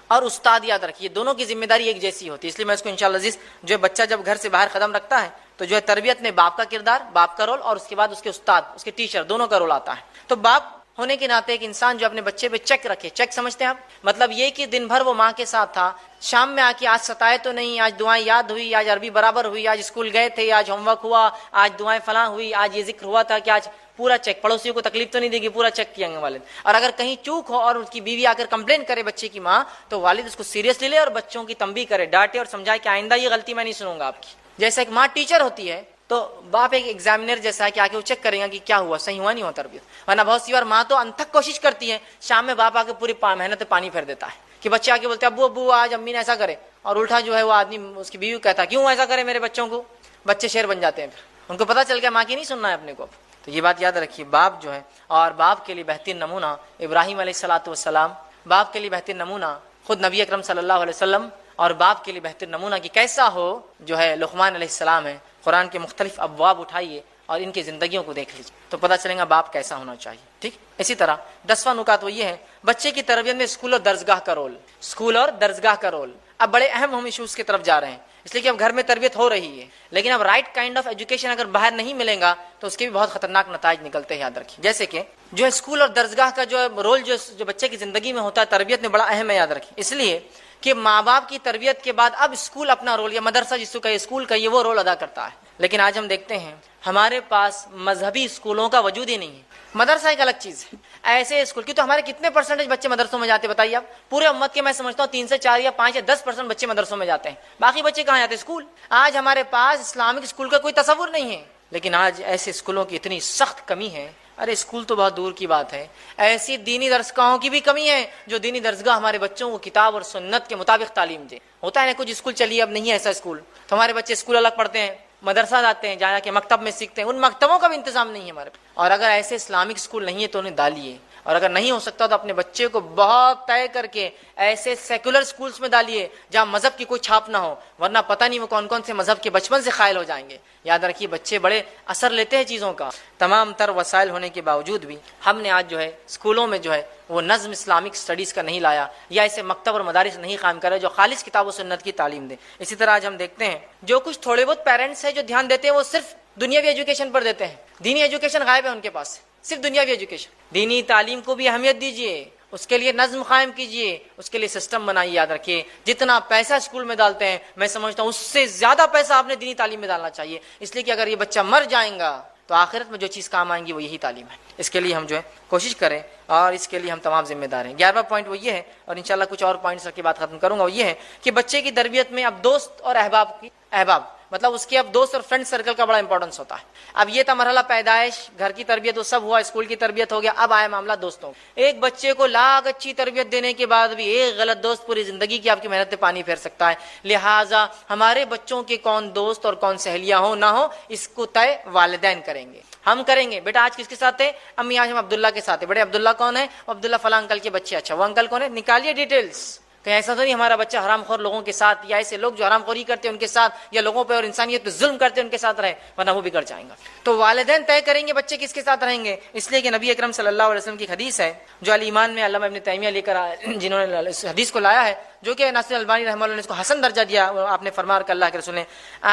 اور استاد یاد رکھیے دونوں کی ذمہ داری ایک جیسی ہوتی ہے۔ اس لیے میں اس کو انشاءاللہ عزیز، جو بچہ جب گھر سے باہر قدم رکھتا ہے تو جو ہے تربیت میں باپ کا کردار، باپ کا رول، اور اس کے بعد اس کے استاد، اس کے ٹیچر، دونوں کا رول آتا ہے۔ تو باپ ہونے کے ناطے ایک انسان جو اپنے بچے پہ چیک رکھے، چیک سمجھتے ہیں آپ، مطلب یہ کہ دن بھر وہ ماں کے ساتھ تھا، شام میں آ کے آج ستائے تو نہیں، آج دعائیں یاد ہوئی، آج عربی برابر ہوئی، آج اسکول گئے تھے، آج ہوم ورک ہوا، آج دعائیں فلاں ہوئی، آج یہ ذکر ہوا تھا کہ آج پورا چیک، پڑوسیوں کو تکلیف تو نہیں دے گی، پورا چیک کیا گے والد۔ اور اگر کہیں چوک ہو اور اس کی بیوی آ کر کمپلین کرے بچے کی ماں، تو والد اس کو سیریسلی لے اور بچوں کی تنبیہ کرے، ڈانٹے اور سمجھائے کہ آئندہ یہ غلطی میں نہیں سنوں گا آپ کی۔ جیسے ایک ماں ٹیچر ہوتی ہے تو باپ ایک ایگزامینر جیسا ہے کہ آگے وہ چیک کرے گا کہ کیا ہوا، صحیح ہوا نہیں ہوا تربیت۔ ورنہ بہت سی بار ماں تو انتھک کوشش کرتی ہے، شام میں باپ آ کے پوری محنت پانی پھیر دیتا ہے کہ بچے آ کے بولتے ہیں ابو ابو آج امی نے ایسا کرے، اور الٹا جو ہے وہ آدمی، اس کی بیوی کہتا ہے کیوں ایسا کرے میرے بچوں کو، بچے شیر بن جاتے ہیں، پھر ان کو پتہ چل گیا ماں کی نہیں سننا ہے اپنے کو۔ تو یہ بات یاد رکھیے، باپ جو ہے، اور باپ کے لیے بہترین نمونہ ابراہیم علیہ الصلوۃ والسلام، باپ کے لیے بہترین نمونہ خود نبی اکرم صلی اللہ علیہ وسلم، اور باپ کے لیے بہترین نمونہ کہ کیسا ہو جو ہے لقمان علیہ السلام ہے۔ قرآن کے مختلف ابواب اٹھائیے اور ان کی زندگیوں کو دیکھ لیجیے تو پتہ چلے گا باپ کیسا ہونا چاہیے، ٹھیک۔ اسی طرح 10واں نکات وہ یہ ہے بچے کی تربیت میں اسکول اور درسگاہ کا رول، اسکول اور درسگاہ کا رول۔ اب بڑے اہم ہم ایشوز کی طرف جا رہے ہیں، اس لیے کہ اب گھر میں تربیت ہو رہی ہے، لیکن اب رائٹ کائنڈ آف ایجوکیشن اگر باہر نہیں ملے گا تو اس کے بھی بہت خطرناک نتائج نکلتے ہیں، یاد رکھیے۔ جیسے کہ جو اسکول اور درسگاہ کا جو رول جو بچے کی زندگی میں ہوتا ہے تربیت میں، بڑا اہم ہے، یاد رکھیے، اس لیے کہ ماں باپ کی تربیت کے بعد اب اسکول اپنا رول، یا مدرسہ جس کو کہے اسکول کا، یہ وہ رول ادا کرتا ہے۔ لیکن آج ہم دیکھتے ہیں ہمارے پاس مذہبی اسکولوں کا وجود ہی نہیں ہے، مدرسہ ایک الگ چیز ہے۔ ایسے اسکول کی تو ہمارے کتنے پرسنٹیج بچے مدرسوں میں جاتے ہیں بتائیے آپ؟ پورے امت کے میں سمجھتا ہوں 3 سے 4 یا 5 یا 10% بچے مدرسوں میں جاتے ہیں، باقی بچے کہاں جاتے ہیں؟ اسکول۔ آج ہمارے پاس اسلامک اسکول کا کوئی تصور نہیں ہے، لیکن آج ایسے اسکولوں کی اتنی سخت کمی ہے، ارے اسکول تو بہت دور کی بات ہے، ایسی دینی درسگاہوں کی بھی کمی ہے جو دینی درسگاہ ہمارے بچوں کو کتاب اور سنت کے مطابق تعلیم دے۔ ہوتا ہے نا کچھ اسکول چلیے اب نہیں ہے ایسا اسکول، تو ہمارے بچے اسکول الگ پڑھتے ہیں، مدرسہ جاتے ہیں، جا کے مکتب میں سیکھتے ہیں، ان مکتبوں کا بھی انتظام نہیں ہے ہمارے پاس۔ اور اگر ایسے اسلامک اسکول نہیں ہے تو انہیں ڈالیے، اور اگر نہیں ہو سکتا تو اپنے بچے کو بہت طے کر کے ایسے سیکولر اسکولس میں ڈالیے جہاں مذہب کی کوئی چھاپ نہ ہو، ورنہ پتہ نہیں وہ کون کون سے مذہب کے بچپن سے قائل ہو جائیں گے۔ یاد رکھیے بچے بڑے اثر لیتے ہیں چیزوں کا، تمام تر وسائل ہونے کے باوجود بھی ہم نے آج جو ہے اسکولوں میں جو ہے وہ نظم اسلامک اسٹڈیز کا نہیں لایا، یا ایسے مکتب اور مدارس نہیں قائم کرے جو خالص کتاب و سنت کی تعلیم دے۔ اسی طرح آج ہم دیکھتے ہیں جو کچھ تھوڑے بہت پیرنٹس ہیں جو دھیان دیتے ہیں وہ صرف دنیاوی ایجوکیشن پر دیتے ہیں، دینی ایجوکیشن غائب ہے ان کے پاس، صرف دنیاوی ایجوکیشن۔ دینی تعلیم کو بھی اہمیت دیجیے، اس کے لیے نظم قائم کیجیے، اس کے لیے سسٹم بنائیے۔ یاد رکھیے جتنا پیسہ اسکول میں ڈالتے ہیں میں سمجھتا ہوں اس سے زیادہ پیسہ آپ نے دینی تعلیم میں ڈالنا چاہیے، اس لیے کہ اگر یہ بچہ مر جائے گا تو آخرت میں جو چیز کام آئیں گی وہ یہی تعلیم ہے۔ اس کے لیے ہم جو ہے کوشش کریں اور اس کے لیے ہم تمام ذمہ دار ہیں۔ 11واں پوائنٹ وہ یہ ہے، اور انشاءاللہ کچھ اور پوائنٹس رکھ کے بات ختم کروں گا، وہ یہ ہے کہ بچے کی تربیت میں اب دوست اور احباب مطلب اس کے اب دوست اور فرینڈ سرکل کا بڑا امپورٹنس ہوتا ہے۔ اب یہ تھا مرحلہ پیدائش، گھر کی تربیت وہ سب ہوا، اسکول کی تربیت ہو گیا، اب آیا معاملہ دوستوں۔ ایک بچے کو لاکھ اچھی تربیت دینے کے بعد بھی ایک غلط دوست پوری زندگی کی آپ کی محنت پہ پانی پھیر سکتا ہے۔ لہٰذا ہمارے بچوں کے کون دوست اور کون سہیلیاں ہوں نہ ہو اس کو طے والدین کریں گے، ہم کریں گے۔ بیٹا آج کس کے ساتھ ہے؟ امی آج ہم عبداللہ کے ساتھ ہے۔ بیٹے عبداللہ کون ہے؟ عبداللہ فلاں انکل کے بچے، اچھا وہ انکل کون ہے؟ نکالیے ڈیٹیلز، کہیں ایسا تو نہیں ہمارا بچہ حرام خور لوگوں کے ساتھ یا ایسے لوگ جو حرام خوری کرتے ہیں ان کے ساتھ یا لوگوں پہ اور انسانیت پہ ظلم کرتے ہیں ان کے ساتھ رہے، ورنہ وہ بگڑ جائیں گا۔ تو والدین طے کریں گے بچے کس کے ساتھ رہیں گے، اس لیے کہ نبی اکرم صلی اللہ علیہ وسلم کی حدیث ہے جو الایمان میں علامہ ابن تیمیہ لے کر جنہوں نے اس حدیث کو لایا ہے، جو کہ ناصر البانی رحمہ اللہ نے اس کو حسن درجہ دیا، آپ نے فرمایا کہ اللہ کے رسول نے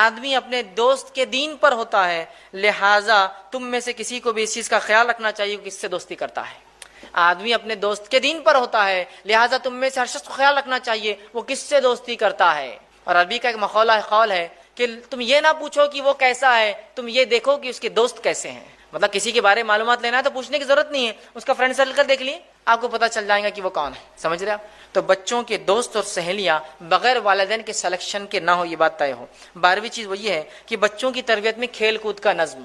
آدمی اپنے دوست کے دین پر ہوتا ہے، لہٰذا تم میں سے کسی کو بھی اس چیز کا خیال رکھنا چاہیے کہ کس سے دوستی کرتا ہے۔ آدمی اپنے دوست کے دین پر ہوتا ہے، لہٰذا تم میں سے ہر شخص کو خیال رکھنا چاہیے وہ کس سے دوستی کرتا ہے۔ اور عربی کا ایک مقولہ قول ہے کہ تم یہ نہ پوچھو کہ وہ کیسا ہے، تم یہ دیکھو کہ اس کے دوست کیسے ہیں. مطلب کسی کے بارے میں معلومات لینا ہے تو پوچھنے کی ضرورت نہیں ہے، اس کا فرینڈ سرکل دیکھ لیے آپ کو پتا چل جائے گا کہ وہ کون ہے. سمجھ رہے آپ؟ تو بچوں کے دوست اور سہیلیاں بغیر والدین کے سلیکشن کے نہ ہو، یہ بات طے ہو. 12ویں چیز وہ یہ ہے کہ بچوں کی تربیت میں کھیل کود کا نظم.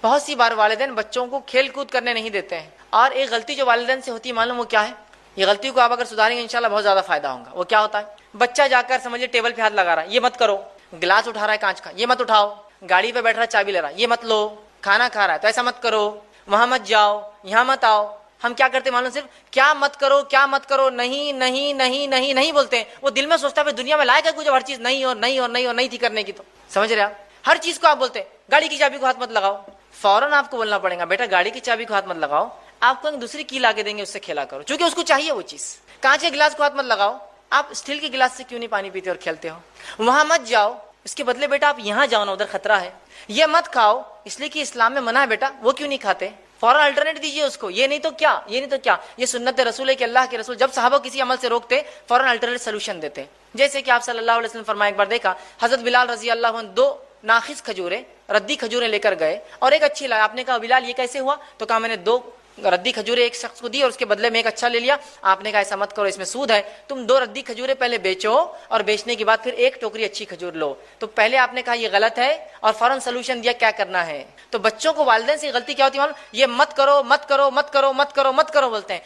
بہت سی بار والدین بچوں کو کھیل کود کرنے نہیں دیتے ہیں، اور ایک غلطی جو والدین سے ہوتی ہے معلوم وہ کیا ہے؟ یہ غلطی کو آپ اگر سدھاریں گے انشاءاللہ بہت زیادہ فائدہ ہوگا. وہ کیا ہوتا ہے؟ بچہ جا کر سمجھے ٹیبل پہ ہاتھ لگا رہا ہے، یہ مت کرو. گلاس اٹھا رہا ہے کانچ کا، یہ مت اٹھاؤ. گاڑی پہ بیٹھ رہا ہے چابی لے رہا ہے، یہ مت لو. کھانا کھا رہا ہے تو ایسا مت کرو، وہاں مت جاؤ، یہاں مت آؤ. ہم کیا کرتے معلوم؟ صرف کیا مت کرو، کیا مت کرو، نہیں نہیں نہیں نہیں نہیں بولتے ہیں. وہ دل میں سوچتا ہے دنیا میں لائق ہے کچھ، ہر چیز نہیں اور نہیں اور نہیں اور نہیں تھی کرنے کی. تو سمجھ رہے آپ؟ ہر چیز کو آپ بولتے ہیں گاڑی کی چابی کو ہاتھ مت لگاؤ، فوراً آپ کو بولنا پڑے گا بیٹا گاڑی کی چابی کو ہاتھ مت لگاؤ، آپ کو ایک دوسری کی لا کے دیں گے، اس سے کھیلا کرو، چونکہ اس کو چاہیے وہ چیز. کانچ کے گلاس کو ہاتھ مت لگاؤ، آپ اسٹیل کے گلاس سے کیوں نہیں پانی پیتے اور کھیلتے ہو. وہاں مت جاؤ، اس کے بدلے بیٹا آپ یہاں جاؤ نا، ادھر خطرہ ہے. یہ مت کھاؤ، اس لیے کہ اسلام میں منع ہے بیٹا، وہ کیوں نہیں کھاتے؟ فوراً الٹرنیٹ دیجیے اس کو. یہ نہیں تو کیا، یہ نہیں تو کیا. یہ سنت رسول ہے کہ اللہ کے رسول جب صحابہ کسی عمل سے روکتے فوراً الٹرنیٹ سولوشن دیتے. جیسے کہ آپ صلی اللہ علیہ وسلم فرمایا، ایک بار دیکھا حضرت بلال رضی اللہ عنہ 2 ناخص کھجوریں، ردی کھجوریں لے کر گئے اور ایک اچھی لائے. آپ نے کہا بلال یہ کیسے ہوا؟ تو کہا میں نے 2 ردی کھجوریں ایک شخص کو دی اور اس کے بدلے میں ایک اچھا لے لیا. آپ نے کہا ایسا مت کرو، اس میں سود ہے. تم 2 ردی کھجوریں پہلے بیچو اور بیچنے کے بعد پھر ایک ٹوکری اچھی کھجور لو. تو پہلے آپ نے کہا یہ غلط ہے اور فوراً سولوشن دیا کیا کرنا ہے. تو بچوں کو والدین سے غلطی کیا ہوتی ہے؟ یہ مت کرو مت کرو مت کرو مت کرو مت کرو بولتے ہیں.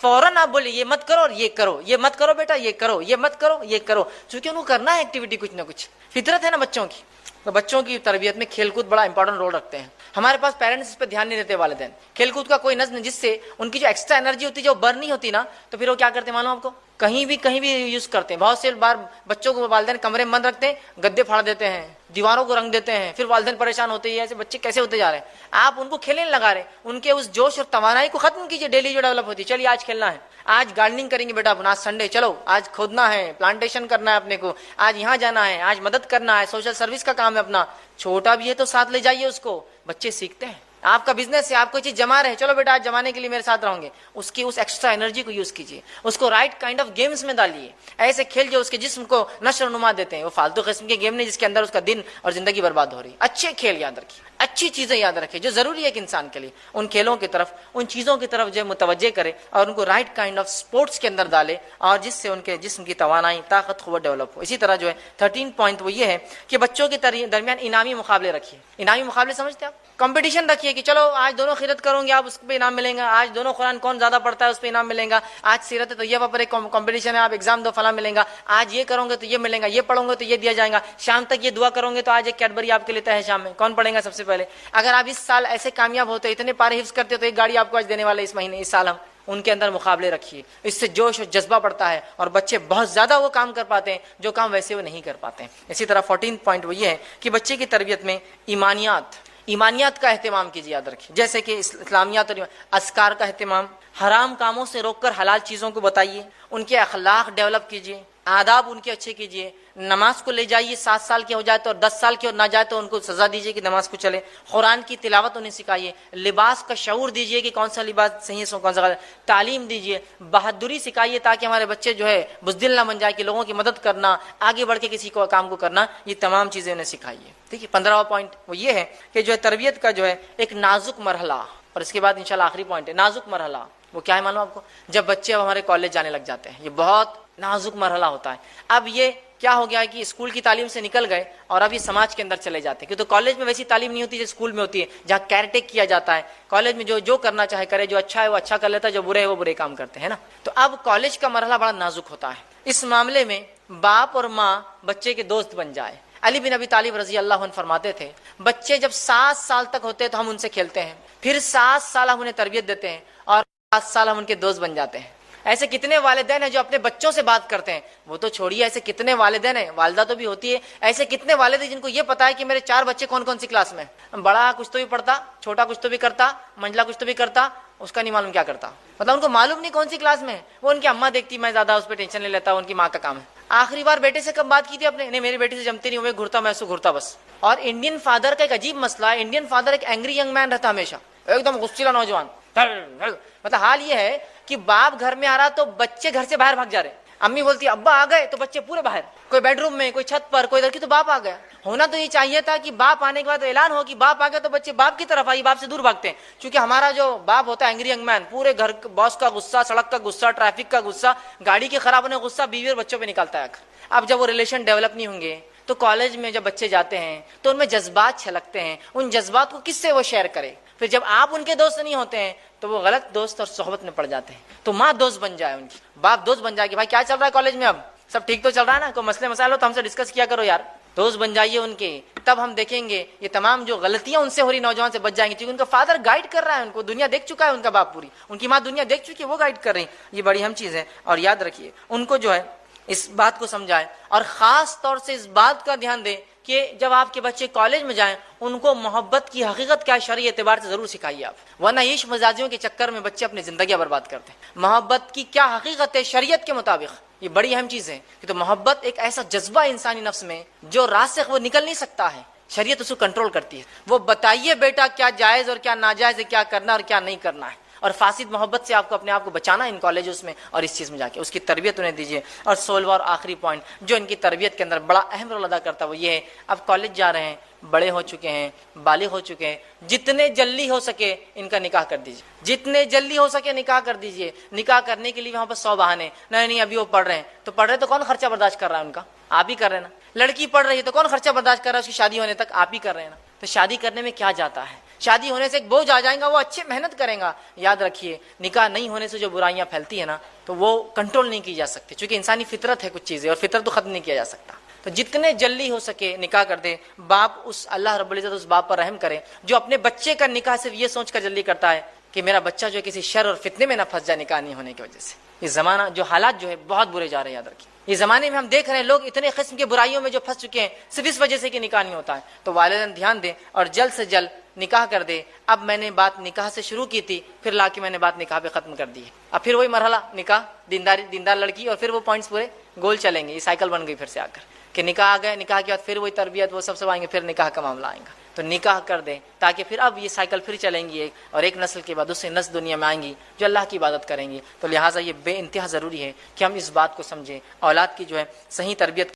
فوراً آپ بولے یہ مت کرو اور یہ کرو، یہ مت کرو بیٹا یہ کرو، یہ مت کرو یہ کرو، چونکہ ان کو کرنا ہے ایکٹیویٹی کچھ نہ کچھ. فطرت ہے نا بچوں کی. تو بچوں کی تربیت میں کھیل کود بڑا امپورٹنٹ رول رکھتے ہیں. ہمارے پاس پیرنٹس اس پہ دھیان نہیں دیتے والدین. کھیل کود کا کوئی نظم جس سے ان کی جو ایکسٹرا انرجی ہوتی ہے جو برن نہیں ہوتی نا، تو پھر وہ کیا کرتے ہیں معلوم آپ کو؟ کہیں بھی یوز کرتے ہیں. بہت سے بار بچوں کو والدین کمرے میں بند رکھتے ہیں، گدے پھاڑ دیتے ہیں، دیواروں کو رنگ دیتے ہیں، پھر والدین پریشان ہوتے ہیں ایسے بچے کیسے ہوتے جا رہے ہیں. آپ ان کو کھیلنے لگا رہے ہیں، ان کے اس جوش اور توانائی کو ختم کیجیے. ڈیلی جو ڈیولپ ہوتی ہے، چلیے آج کھیلنا ہے، آج گارڈننگ کریں گے بیٹا، آج سنڈے چلو، آج کھودنا ہے، پلانٹیشن کرنا ہے اپنے کو، آج یہاں جانا ہے، آج مدد کرنا ہے، سوشل سروس کا کام ہے اپنا. چھوٹا بھی ہے تو ساتھ لے جائیے اس کو. بچے سیکھتے ہیں. آپ کا بزنس ہے، آپ کوئی چیز جما رہے ہیں، چلو بیٹا آج جمانے کے لیے میرے ساتھ رہوں گے. اس کی اس ایکسٹرا انرجی کو یوز کیجیے، اس کو رائٹ کائنڈ آف گیمز میں ڈالیے. ایسے کھیل جو اس کے جسم کو نشو و نما دیتے ہیں. وہ فالتو قسم کے گیم نہیں جس کے اندر اس کا دن اور زندگی برباد ہو رہی. اچھے کھیل یاد رکھیے، اچھی چیزیں یاد رکھیں جو ضروری ہے کہ انسان کے لیے. ان کھیلوں کی طرف، ان چیزوں کی طرف جو متوجہ کرے اور ان کو رائٹ کائنڈ آف سپورٹس کے اندر ڈالے، اور جس سے ان کے جسم کی توانائی، طاقت، قوت ڈیولپ ہو. اسی طرح جو ہے 13 پوائنٹ وہ یہ ہے کہ بچوں کے درمیان انعامی مقابلے رکھیے. انعامی مقابلے سمجھتے ہیں آپ؟ کمپٹیشن رکھیے کہ چلو آج دونوں خیرت کروں گے، آپ اس پہ انعام ملیں گا. آج دونوں قرآن کون زیادہ پڑھتا ہے اس پہ انعام ملیں گا. آج سیرت طیبہ پر ایک کمپٹیشن ہے، آپ ایگزام دو فلاں ملیں گا. آج یہ کروں گے تو یہ ملیں گا، یہ پڑھوں گے تو یہ دیا جائے گا. شام تک یہ دعا کروں گے تو آج ایک کیڈبری آپ کے لیتا ہے شام میں. کون پڑھیں گا سب سے پہلے؟ اگر آپ اس سال ایسے کامیاب ہوتے، اتنے پارے حفظ کرتے تو ایک گاڑی آپ کو آج دینے والے اس مہینے، اس سال. ہم ان کے اندر مقابلے رکھیے. اس سے جوش اور جذبہ بڑھتا ہے اور بچے بہت زیادہ وہ کام کر پاتے ہیں جو کام ویسے وہ نہیں کر پاتے ہیں. اسی طرح 14 پوائنٹ وہ یہ ہے کہ بچے کی تربیت میں ایمانیات کا اہتمام کیجیے. یاد رکھیے جیسے کہ اسلامیات اور اذکار کا اہتمام. حرام کاموں سے روک کر حلال چیزوں کو بتائیے. ان کے اخلاق ڈیولپ کیجیے، آداب ان کے اچھے کیجیے. نماز کو لے جائیے، 7 سال کے ہو جائے تو اور 10 سال کے اور نہ جائے تو ان کو سزا دیجیے کہ نماز کو چلے. قرآن کی تلاوت انہیں سکھائیے. لباس کا شعور دیجیے کہ کون سا لباس صحیح ہے کون سا غلط. تعلیم دیجیے. بہادری سکھائیے تاکہ ہمارے بچے جو ہے بزدل نہ بن جائے کہ لوگوں کی مدد کرنا، آگے بڑھ کے کسی کو کام کو کرنا. یہ تمام چیزیں انہیں سکھائیے. ٹھیک ہے. 15واں پوائنٹ وہ یہ ہے کہ جو ہے تربیت کا جو ہے ایک نازک مرحلہ، اور اس کے بعد انشاءاللہ آخری پوائنٹ ہے نازک مرحلہ. وہ کیا ہے معلوم آپ کو؟ جب بچے اب ہمارے کالج جانے لگ جاتے ہیں، یہ بہت نازک مرحلہ ہوتا ہے. اب یہ کیا ہو گیا ہے کہ اسکول کی تعلیم سے نکل گئے اور اب یہ سماج کے اندر چلے جاتے ہیں. کیونکہ تو کالج میں ویسی تعلیم نہیں ہوتی جو اسکول میں ہوتی ہے، جہاں کیئرٹیک کیا جاتا ہے. کالج میں جو کرنا چاہے کرے، جو اچھا ہے وہ اچھا کر لیتا ہے، جو برے ہے وہ برے کام کرتے ہیں نا. تو اب کالج کا مرحلہ بڑا نازک ہوتا ہے. اس معاملے میں باپ اور ماں بچے کے دوست بن جائے. علی بن ابی طالب رضی اللہ عنہ فرماتے تھے بچے جب 7 سال تک ہوتے ہیں تو ہم ان سے کھیلتے ہیں، پھر 7 سال ہم انہیں تربیت دیتے ہیں اور 7 سال ہم ان کے دوست بن جاتے ہیں. ایسے کتنے والدین ہیں جو اپنے بچوں سے بات کرتے ہیں؟ وہ تو چھوڑیے، ایسے کتنے والدین ہیں، والدہ تو بھی ہوتی ہے، ایسے کتنے والد ہیں جن کو یہ پتا ہے کہ میرے 4 بچے کون کون سی کلاس میں. بڑا کچھ تو بھی پڑھتا، چھوٹا کچھ تو بھی کرتا، منجلا کچھ تو بھی کرتا، اس کا نہیں معلوم کیا کرتا. مطلب ان کو معلوم نہیں کون سی کلاس میں ہے. وہ ان کی اماں دیکھتی، میں زیادہ اس پہ ٹینشن لے لیتا ہوں، ان کی ماں کا کام ہے. آخری بار بیٹے سے کب بات کی تھی آپ نے؟ نہیں میری بیٹی سے جمتی نہیں، وہ گھرتا میں گھرتا بس. اور انڈین فادر کا ایک عجیب مسئلہ ہے، انڈین فادر ایک اینگری ینگ مین رہتا ہمیشہ، ایک دم غصیلا نوجوان. مطلب حال یہ ہے کہ باپ گھر میں آ رہا تو بچے گھر سے باہر بھاگ جا رہے. امی بولتی ہے ابا آ گئے تو بچے پورے باہر، کوئی بیڈ روم میں، کوئی چھت پر، کوئی ادھر کی، تو باپ آ گیا۔ ہونا تو یہ چاہیے تھا کہ باپ آنے کے بعد اعلان ہو کہ باپ آ گیا تو بچے باپ کی طرف آئیے، باپ سے دور بھاگتے ہیں، کیونکہ ہمارا جو باپ ہوتا ہے اینگری ینگ مین، پورے گھر باس کا غصہ، سڑک کا غصہ، ٹریفک کا غصہ، گاڑی کے خراب ہونے کا غصہ بیوی اور بچوں پہ نکالتا ہے۔ اب جب وہ ریلیشن ڈیولپ نہیں ہوں گے تو کالج میں جب بچے جاتے ہیں تو ان میں جذبات چھلکتے ہیں، ان جذبات کو کس سے وہ شیئر کرے؟ پھر جب آپ ان کے دوست نہیں ہوتے ہیں تو وہ غلط دوست اور صحبت میں پڑ جاتے ہیں۔ تو ماں دوست بن جائے ان کی، باپ دوست بن جائے کہ بھائی کیا چل رہا ہے کالج میں، اب سب ٹھیک تو چل رہا ہے نا، کوئی مسئلے مسائل ہو تو ہم سے ڈسکس کیا کرو یار، دوست بن جائیے ان کے، تب ہم دیکھیں گے یہ تمام جو غلطیاں ان سے ہو رہی نوجوان سے بچ جائیں گے، کیونکہ ان کا فادر گائیڈ کر رہا ہے ان کو، دنیا دیکھ چکا ہے ان کا باپ، پوری ان کی ماں دنیا دیکھ چکی ہے، وہ گائیڈ کر رہی ہیں۔ یہ بڑی اہم چیز ہے، اور یاد رکھیے ان کو جو ہے اس بات کو سمجھائیں، اور خاص طور سے اس بات کا دھیان دیں کہ جب آپ کے بچے کالج میں جائیں ان کو محبت کی حقیقت کیا ہے شرعی اعتبار سے ضرور سکھائیے آپ، ورنہ عشق مزاجیوں کے چکر میں بچے اپنی زندگیاں برباد کرتے ہیں۔ محبت کی کیا حقیقت ہے شریعت کے مطابق، یہ بڑی اہم چیز ہے، کہ تو محبت ایک ایسا جذبہ انسانی نفس میں جو راسخ وہ نکل نہیں سکتا ہے، شریعت اس کو کنٹرول کرتی ہے۔ وہ بتائیے بیٹا کیا جائز اور کیا ناجائز ہے، کیا کرنا اور کیا نہیں کرنا ہے، اور فاسد محبت سے آپ کو اپنے آپ کو بچانا ان کالجز میں، اور اس چیز میں جا کے اس کی تربیت انہیں دیجیے۔ اور 16واں اور آخری پوائنٹ جو ان کی تربیت کے اندر بڑا اہم رول ادا کرتا ہے وہ یہ ہے، اب کالج جا رہے ہیں، بڑے ہو چکے ہیں، بالغ ہو چکے ہیں، جتنے جلدی ہو سکے ان کا نکاح کر دیجیے، جتنے جلدی ہو سکے نکاح کر دیجیے۔ نکاح کرنے کے لیے وہاں پر 100 بہانے، نہیں ابھی وہ پڑھ رہے ہیں، تو پڑھ رہے تو کون خرچہ برداشت کر رہا ہے ان کا؟ آپ ہی کر رہے ہیں نا۔ لڑکی پڑھ رہی ہے تو کون خرچہ برداشت کر رہا ہے اس کی شادی ہونے تک؟ آپ ہی کر رہے ہیں نا۔ تو شادی کرنے میں کیا جاتا ہے؟ شادی ہونے سے ایک بوجھ آ جائے گا، وہ اچھے محنت کریں گا۔ یاد رکھیے نکاح نہیں ہونے سے جو برائیاں پھیلتی ہیں نا تو وہ کنٹرول نہیں کی جا سکتی، چونکہ انسانی فطرت ہے کچھ چیزیں، اور فطرت تو ختم نہیں کیا جا سکتا۔ تو جتنے جلدی ہو سکے نکاح کر دے۔ باپ اس اللہ رب العزت اس باپ پر رحم کرے جو اپنے بچے کا نکاح صرف یہ سوچ کر جلدی کرتا ہے کہ میرا بچہ جو ہے کسی شر اور فتنے میں نہ پھنس جائے نکاح نہیں ہونے کی وجہ سے۔ یہ زمانہ جو حالات جو ہے بہت برے جا رہے ہیں، یاد رکھیے یہ زمانے میں ہم دیکھ رہے ہیں لوگ اتنے قسم کی برائیوں میں جو پھنس چکے ہیں صرف اس وجہ سے کہ نکاح نہیں ہوتا ہے۔ تو والدین دھیان دیں اور جلد سے جلد نکاح کر دے۔ اب میں نے بات نکاح سے شروع کی تھی، پھر لا کے میں نے بات نکاح پہ ختم کر دی ہے، اب پھر وہی مرحلہ نکاح، دیندار لڑکی، اور پھر وہ پوائنٹس پورے گول چلیں گے۔ یہ سائیکل بن گئی پھر سے آ کر کہ نکاح آ گئے، نکاح کے بعد پھر وہی تربیت وہ سب آئیں گے، پھر نکاح کا معاملہ آئے گا۔ تو نکاح کر دیں تاکہ پھر اب یہ سائیکل پھر چلیں گی، اور ایک نسل کے بعد دوسری نسل دنیا میں آئیں گی جو اللہ کی عبادت کریں گی۔ تو لہٰذا یہ بے انتہا ضروری ہے کہ ہم اس بات کو سمجھیں، اولاد کی جو ہے صحیح تربیت